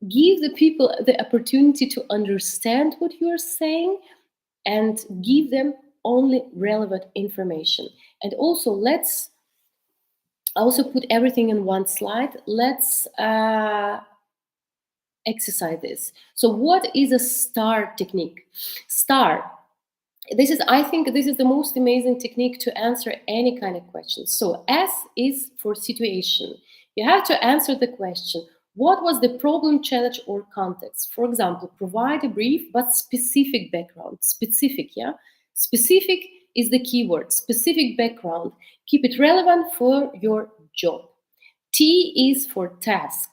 give the people the opportunity to understand what you're saying, and give them only relevant information. And also, let's also put everything in one slide. Let's exercise this. So, what is a STAR technique? STAR. I think this is the most amazing technique to answer any kind of question. So, S is for situation. You have to answer the question. What was the problem, challenge, or context? For example, provide a brief but specific background. Specific, yeah? Specific is the keyword. Specific background. Keep it relevant for your job. T is for task.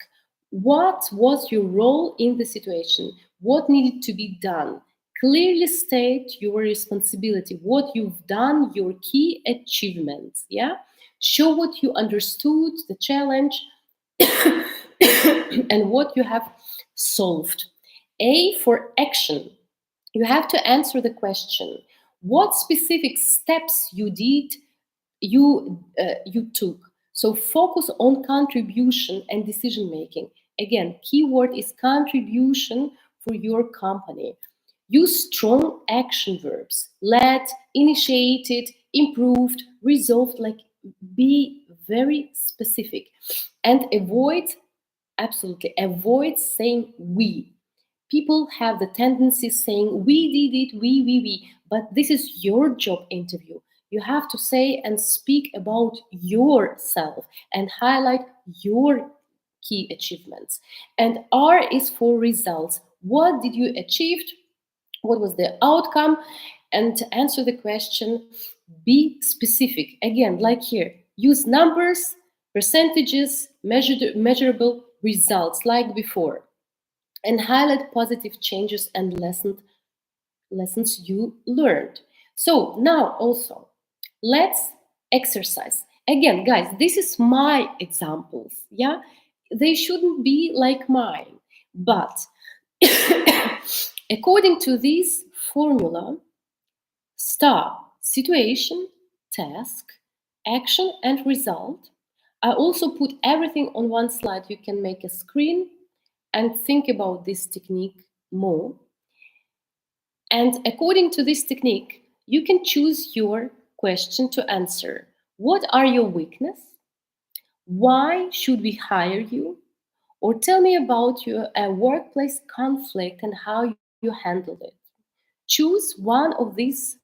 What was your role in the situation? What needed to be done? Clearly state your responsibility, what you've done, your key achievements. Yeah, show what you understood, the challenge, and what you have solved. A for action. You have to answer the question: what specific steps you did, you took. So focus on contribution and decision making. Again, keyword is contribution for your company. Use strong action verbs: led, initiated, improved, resolved. Like, be very specific, and absolutely avoid saying we. People have the tendency saying we did it, we, but this is your job interview. You have to say and speak about yourself and highlight your key achievements. And R is for results. What did you achieve? What was the outcome? And to answer the question, be specific. Again, like here, use numbers, percentages, measurable results, like before, and highlight positive changes and lessons you learned. So now also, let's exercise. Again, guys, this is my examples. Yeah, they shouldn't be like mine, but according to this formula: STAR, situation, task, action, and result. I also put everything on one slide. You can make a screen and think about this technique more. And according to this technique, you can choose your question to answer. What are your weaknesses? Why should we hire you? Or tell me about your workplace conflict and how you handled it. Choose one of these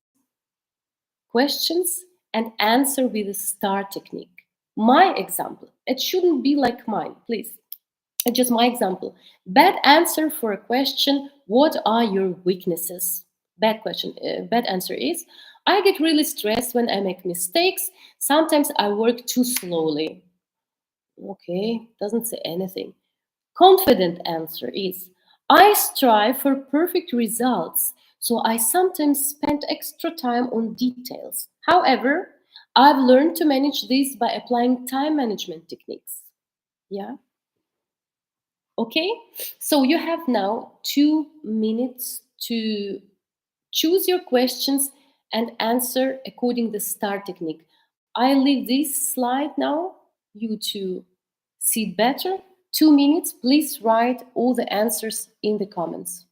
questions and answer with a STAR technique. My example, it shouldn't be like mine, please. It's just my example. Bad answer for a question: what are your weaknesses? Bad question. Bad answer is: I get really stressed when I make mistakes. Sometimes I work too slowly. Okay, doesn't say anything. Confident answer is: I strive for perfect results, so I sometimes spend extra time on details. However, I've learned to manage this by applying time management techniques. Yeah. Okay, so you have now 2 minutes to choose your questions and answer according the star technique. I leave this slide now, you to see it better. 2 minutes, please write all the answers in the comments.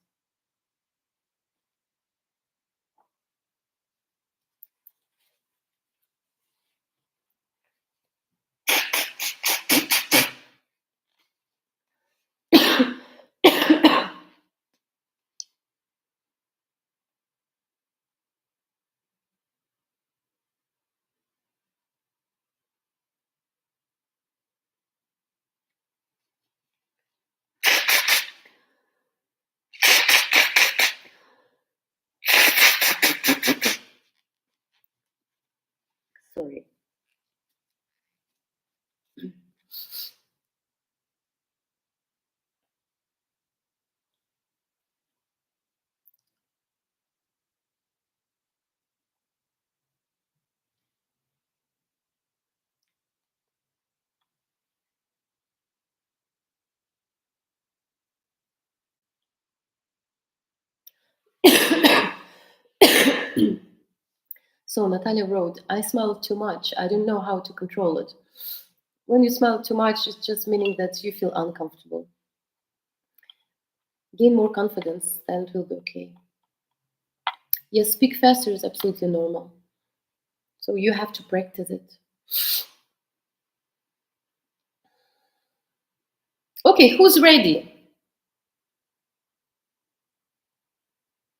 Sorry. So Natalia wrote, I smile too much. I don't know how to control it. When you smile too much, it's just meaning that you feel uncomfortable. Gain more confidence, then it will be okay. Yes, speak faster is absolutely normal. So you have to practice it. Okay, who's ready?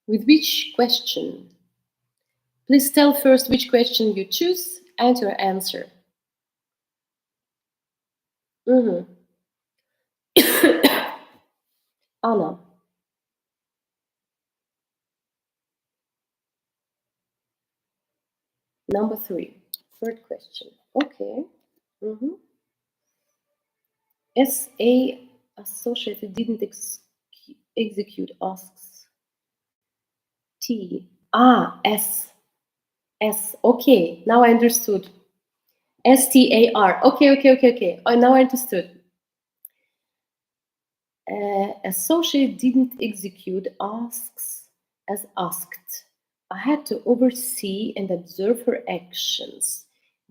With which question? Please tell first which question you choose and your answer. Mhm. Anna, number 3. Third question. Okay. Mhm. SA associated didn't execute asks. T. Ah, S. S. Okay, now I understood. STAR. Okay. Oh, now I understood. Associate didn't execute asks as asked. I had to oversee and observe her actions,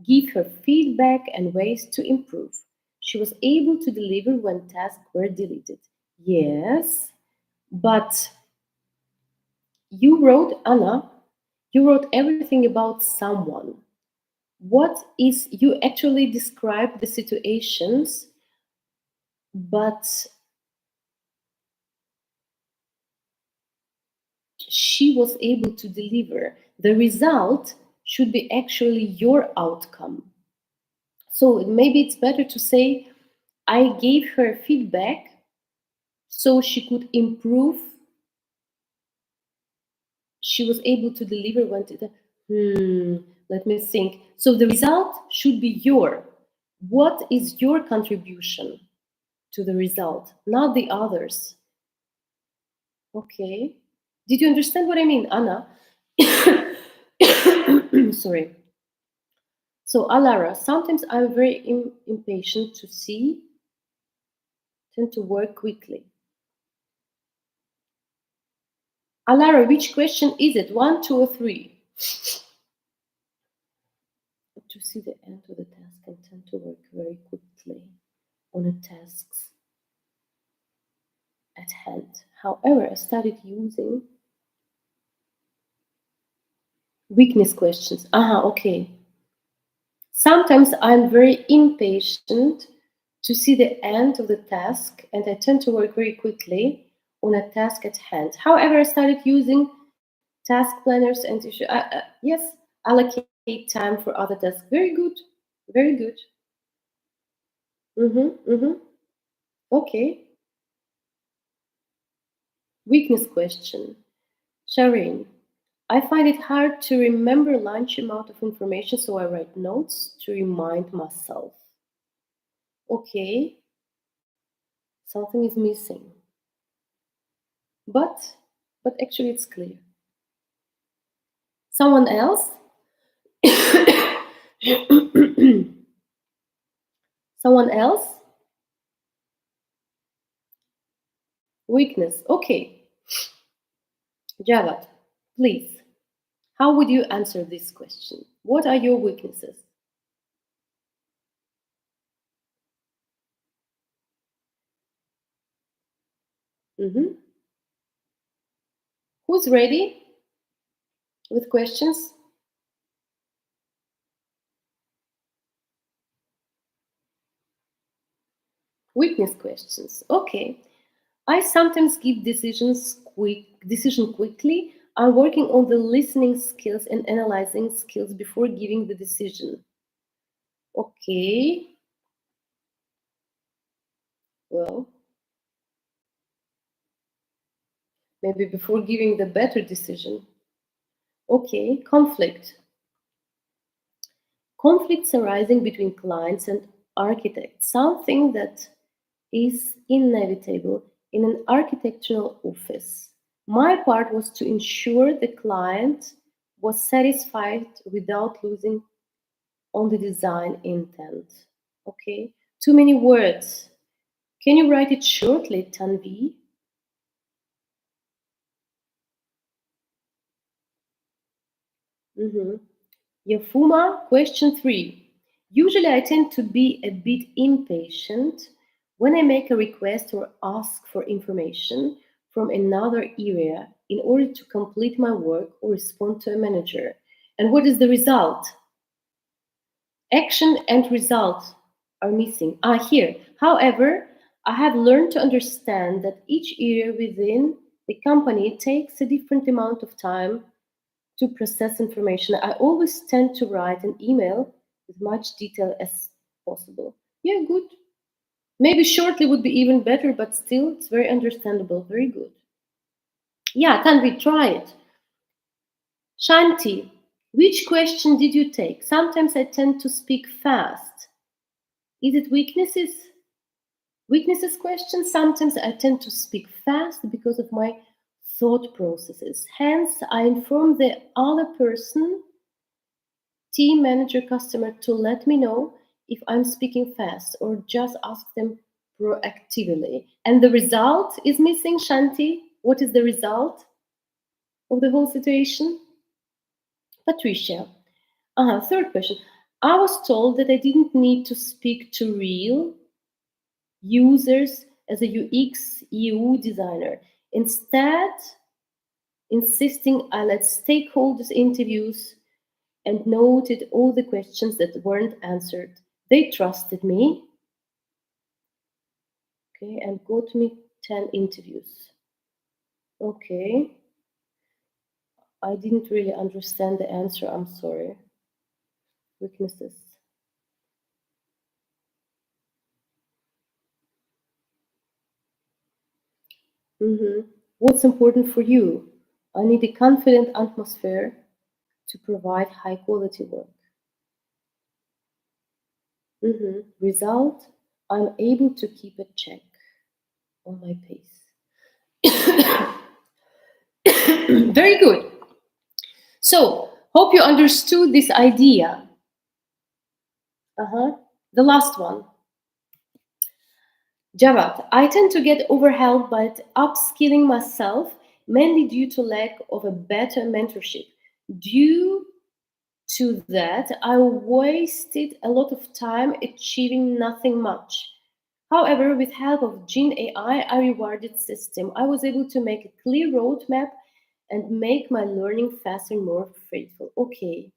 give her feedback and ways to improve. She was able to deliver when tasks were deleted. Yes, but you wrote, Anna, you wrote everything about someone. What is, you actually described the situations, but she was able to deliver. The result should be actually your outcome. So maybe it's better to say, I gave her feedback so she could improve. She was able to deliver when let me think. So the result should be your. What is your contribution to the result, not the others? Okay. Did you understand what I mean, Anna? Sorry. So, Alara, sometimes I'm very impatient to see, tend to work quickly. Alara, which question is it? 1, 2, or 3? To see the end of the task and tend to work very quickly on the tasks at hand. However, I started using weakness questions. Okay. Sometimes I'm very impatient to see the end of the task and I tend to work very quickly on a task at hand. However, I started using task planners and yes, allocate time for other tasks. Very good. Very good. Okay. Weakness question. Shireen, I find it hard to remember large amount of information, so I write notes to remind myself. Okay, something is missing. But actually it's clear. Someone else? Someone else? Weakness. Okay. Javad, please. How would you answer this question? What are your weaknesses? Hmm. Who's ready with questions? Weakness questions. Okay. I sometimes give decision quickly. I'm working on the listening skills and analyzing skills before giving the decision. Okay. Well, maybe before giving the better decision. Okay. Conflicts arising between clients and architects, something that is inevitable in an architectural office. My part was to ensure the client was satisfied without losing on the design intent. Okay, too many words. Can you write it shortly, Tanvi? Mm-hmm. Yafuma, question 3. Usually I tend to be a bit impatient when I make a request or ask for information from another area in order to complete my work or respond to a manager. And what is the result? Action and result are missing. Here. However, I have learned to understand that each area within the company takes a different amount of time to process information. I always tend to write an email with much detail as possible. Yeah, good. Maybe shortly would be even better, but still, it's very understandable. Very good. Yeah, Tanvi, try it. Shanti, which question did you take? Sometimes I tend to speak fast. Is it weaknesses? Weaknesses question? Sometimes I tend to speak fast because of my thought processes. Hence, I inform the other person, team manager, customer, to let me know if I'm speaking fast or just ask them proactively. And the result is missing, Shanti. What is the result of the whole situation? Patricia. Third question. I was told that I didn't need to speak to real users as a UX EU designer. Instead, insisting I led stakeholders interviews and noted all the questions that weren't answered. They trusted me, okay, and got me 10 interviews. Okay, I didn't really understand the answer, I'm sorry. Weaknesses. What's important for you? I need a confident atmosphere to provide high quality work. Result, I'm able to keep a check on my pace. Very good. So, hope you understood this idea. The last one. Javad, I tend to get overwhelmed by upskilling myself, mainly due to lack of a better mentorship. Due to that, I wasted a lot of time achieving nothing much. However, with help of Gene AI, I rewarded system. I was able to make a clear roadmap and make my learning faster and more fruitful. Okay.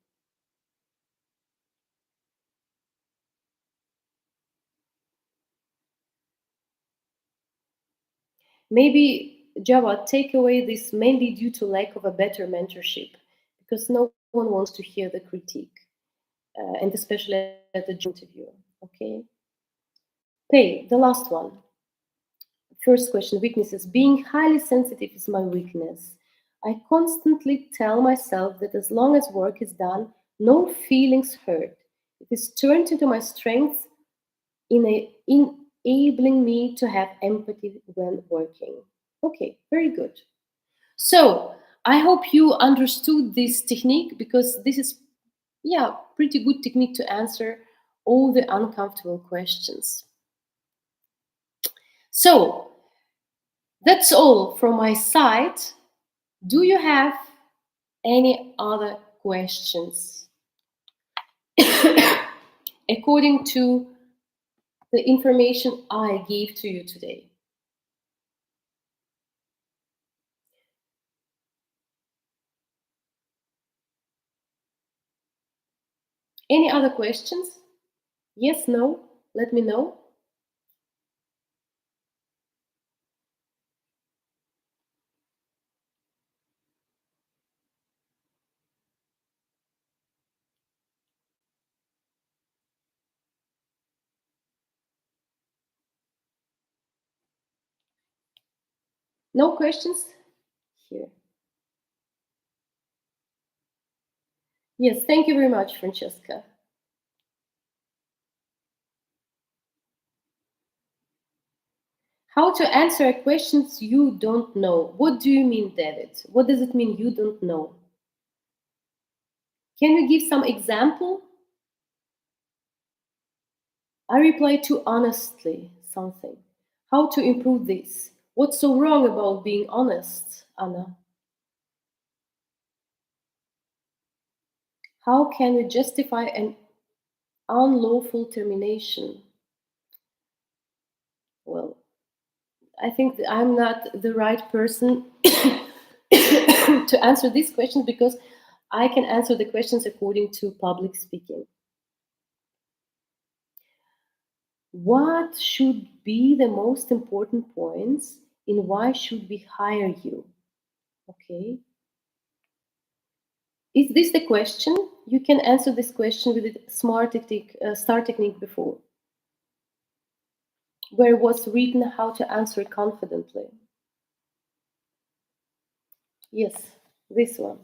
Maybe Java take away this mainly due to lack of a better mentorship, because no one wants to hear the critique, and especially at the job interview. Okay. Pay the last one. First question: weaknesses. Being highly sensitive is my weakness. I constantly tell myself that as long as work is done, no feelings hurt. It is turned into my strength in enabling me to have empathy when working. Okay, very good. So I hope you understood this technique, because this is, yeah, pretty good technique to answer all the uncomfortable questions. So That's all from my side. Do you have any other questions according to the information I gave to you today? Any other questions? Yes, no? Let me know. No questions? Here. Yes, thank you very much, Francesca. How to answer questions you don't know. What do you mean, David? What does it mean you don't know? Can you give some example? I reply too honestly something. How to improve this? What's so wrong about being honest, Anna? How can we justify an unlawful termination? Well, I think that I'm not the right person to answer these questions because I can answer the questions according to public speaking. What should be the most important points in why should we hire you? Okay. Is this the question? You can answer this question with a smart technique, star technique before, where it was written how to answer confidently. Yes, this one.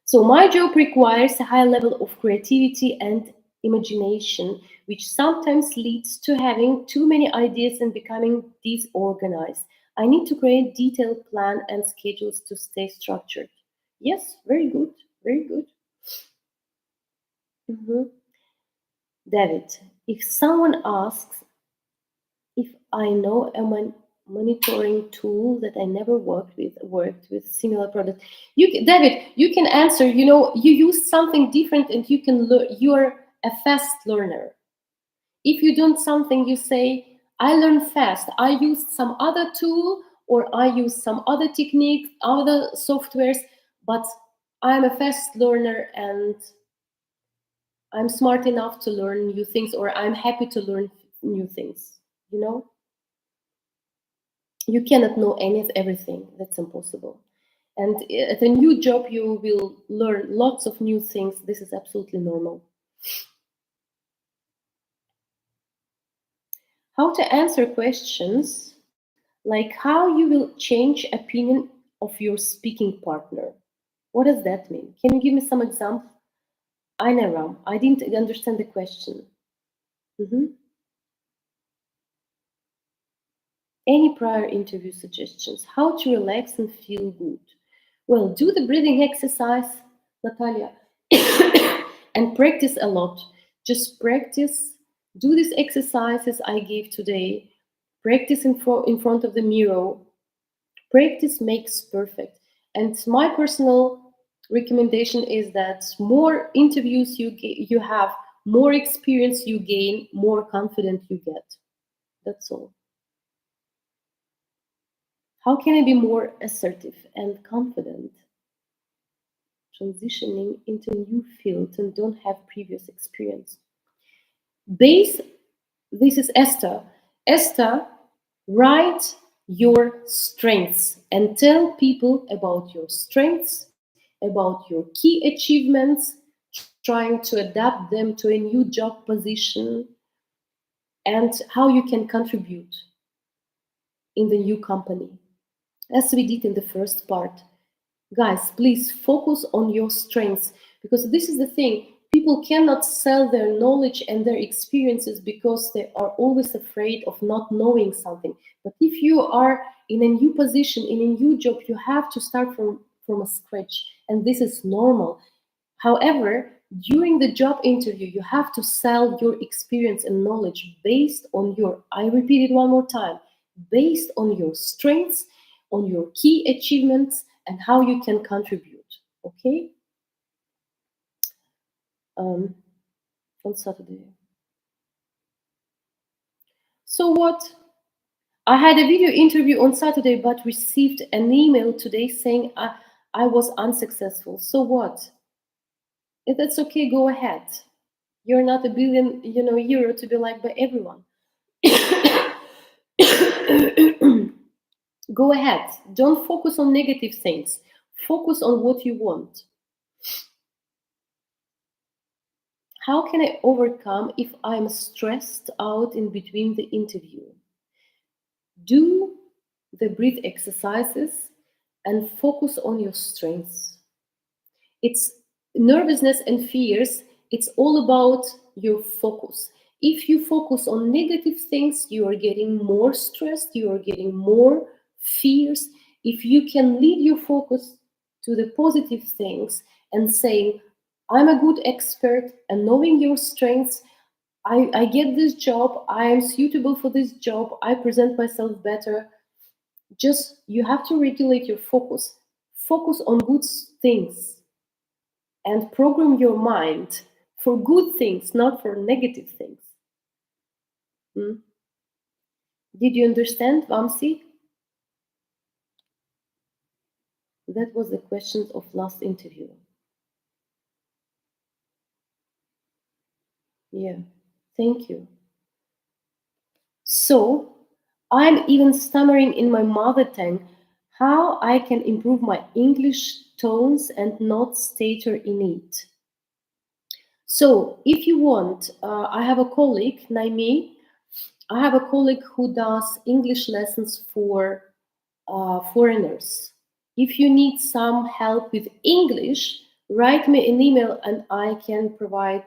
So my job requires a high level of creativity and imagination, which sometimes leads to having too many ideas and becoming disorganized. I need to create detailed plan and schedules to stay structured. Yes, very good, very good. Mhm. David, if someone asks if I know a monitoring tool that I never worked with similar products. David, you can answer. You know, you use something different, and you can learn. You're a fast learner. If you do something, you say, "I learn fast. I used some other tool, or I use some other technique, other softwares, but I'm a fast learner, and I'm smart enough to learn new things, or I'm happy to learn new things." You know. You cannot know everything. That's impossible. And at a new job, you will learn lots of new things. This is absolutely normal. How to answer questions like how you will change opinion of your speaking partner. What does that mean? Can you give me some example? Ainaram, I didn't understand the question. Mhm. Any prior interview suggestions? How to relax and feel good? Well, do the breathing exercise, Natalia, and practice a lot. Just practice. Do these exercises I gave today. Practice in front of the mirror. Practice makes perfect. And my personal recommendation is that more interviews you have, more experience you gain, more confident you get. That's all. How can I be more assertive and confident? Transitioning into a new field and don't have previous experience. Base, this is Esther. Esther, write your strengths and tell people about your strengths, about your key achievements, trying to adapt them to a new job position, and how you can contribute in the new company, as we did in the first part. Guys, please focus on your strengths because this is the thing. People cannot sell their knowledge and their experiences because they are always afraid of not knowing something. But if you are in a new position, in a new job, you have to start from a scratch, and this is normal. However, During the job interview, you have to sell your experience and knowledge based on your, I repeat it one more time, based on your strengths, on your key achievements, and how you can contribute. Okay? On Saturday. So what? I had a video interview on Saturday, but received an email today saying I was unsuccessful. So what? If that's okay, go ahead. You're not a billion, euro to be liked by everyone. Go ahead. Don't focus on negative things. Focus on what you want. How can I overcome if I'm stressed out in between the interview? Do the breath exercises and focus on your strengths. It's nervousness and fears. It's all about your focus. If you focus on negative things, you are getting more stressed, you are getting more fears. If you can lead your focus to the positive things and saying, I'm a good expert, and knowing your strengths, I get this job, I am suitable for this job, I present myself better. Just you have to regulate your focus. Focus on good things and program your mind for good things, not for negative things. Did you understand, Vamsi? That was the question of last interview. Yeah, thank you. So, I'm even stammering in my mother tongue. How I can improve my English tones and not stutter in it. So, if you want, I have a colleague, Naimi. I have a colleague who does English lessons for foreigners. If you need some help with English, write me an email and I can provide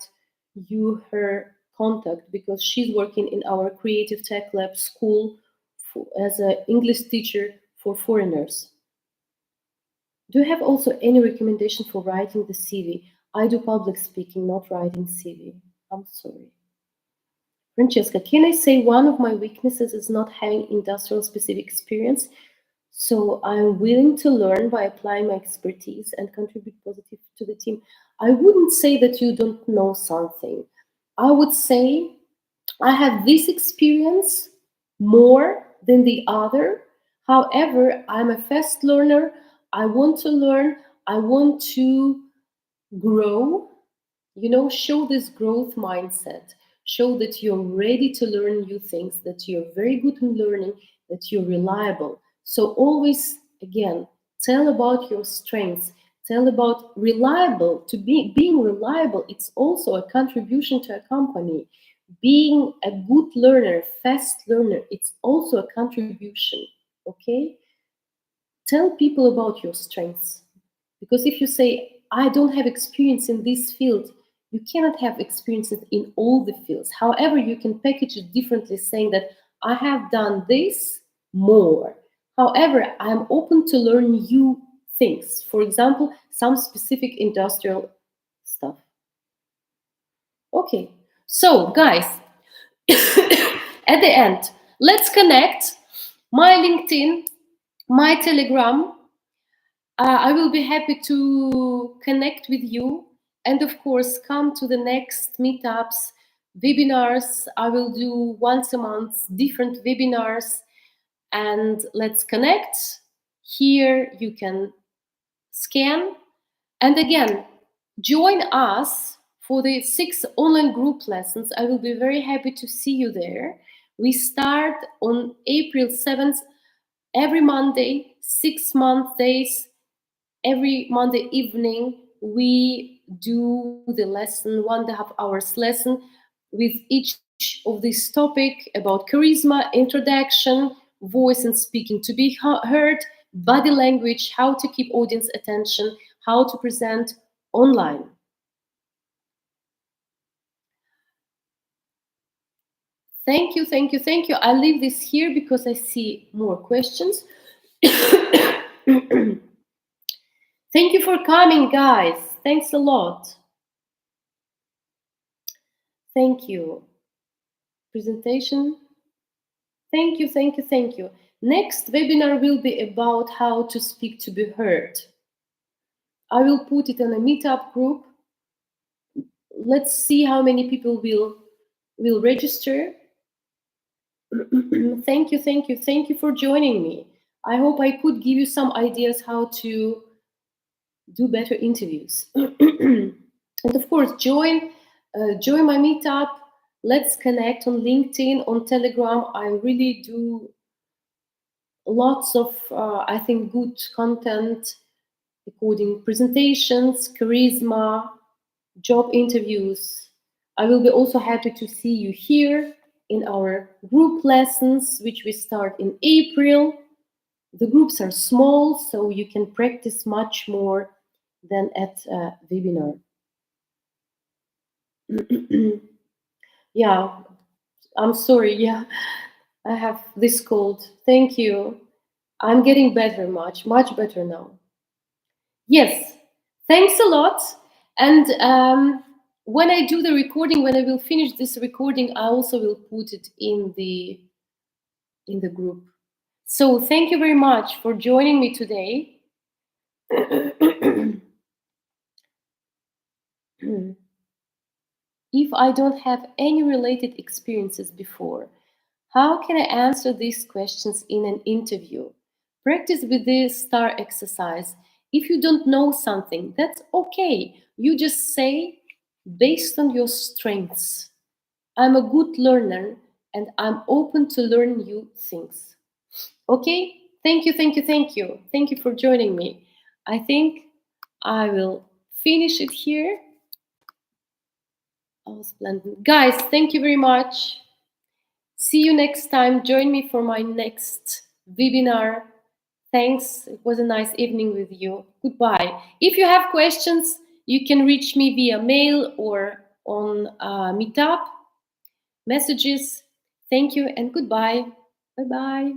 you her contact, because she's working in our Creative Tech Lab school as an English teacher for foreigners. Do you have also any recommendation for writing the CV? I do public speaking, not writing CV. I'm sorry. Francesca, can I say one of my weaknesses is not having industrial specific experience? So I'm willing to learn by applying my expertise and contribute positive to the team. I wouldn't say that you don't know something. I would say I have this experience more than the other. However, I'm a fast learner. I want to learn. I want to grow. Show this growth mindset. Show that you're ready to learn new things, that you're very good in learning, that you're reliable. So always, again, tell about your strengths. Tell about reliable. Being reliable, it's also a contribution to a company. Being a good learner, fast learner, it's also a contribution. Okay? Tell people about your strengths. Because if you say, I don't have experience in this field, you cannot have experience in all the fields. However, you can package it differently, saying that I have done this more. However, I'm open to learn new things. For example, some specific industrial stuff. Okay, so guys, at the end, let's connect my LinkedIn, my Telegram. I will be happy to connect with you. And of course, come to the next meetups, webinars. I will do once a month different webinars, and let's connect. Here you can scan. And again, join us for the 6 online group lessons. I will be very happy to see you there. We start on April 7th, every Monday, 6 month days. Every Monday evening, we do the lesson, 1.5 hours lesson, with each of this topic about charisma, introduction, voice and speaking to be heard, body language, how to keep audience attention, how to present online. Thank you, thank you, thank you. I'll leave this here because I see more questions. Thank you for coming, guys. Thanks a lot. Thank you. Presentation. Thank you, thank you, thank you. Next webinar will be about how to speak to be heard. I will put it in a meetup group. Let's see how many people will register. Thank you, thank you, thank you for joining me. I hope I could give you some ideas how to do better interviews. And of course, join my meetup. Let's connect on LinkedIn, on Telegram. I really do lots of, I think, good content, including presentations, charisma, job interviews. I will be also happy to see you here in our group lessons, which we start in April. The groups are small, so you can practice much more than at a webinar. Yeah, I'm sorry. Yeah, I have this cold. Thank you. I'm getting better, much better now. Yes, thanks a lot. And when I do the recording, when I will finish this recording, I also will put it in the group. So thank you very much for joining me today. If I don't have any related experiences before, how can I answer these questions in an interview? Practice with the STAR exercise. If you don't know something, that's okay. You just say, based on your strengths, I'm a good learner and I'm open to learn new things. Okay? Thank you, thank you, thank you. Thank you for joining me. I think I will finish it here. Oh, splendid. Guys, thank you very much. See you next time. Join me for my next webinar. Thanks. It was a nice evening with you. Goodbye. If you have questions, you can reach me via mail or on Meetup messages. Thank you and goodbye. Bye-bye.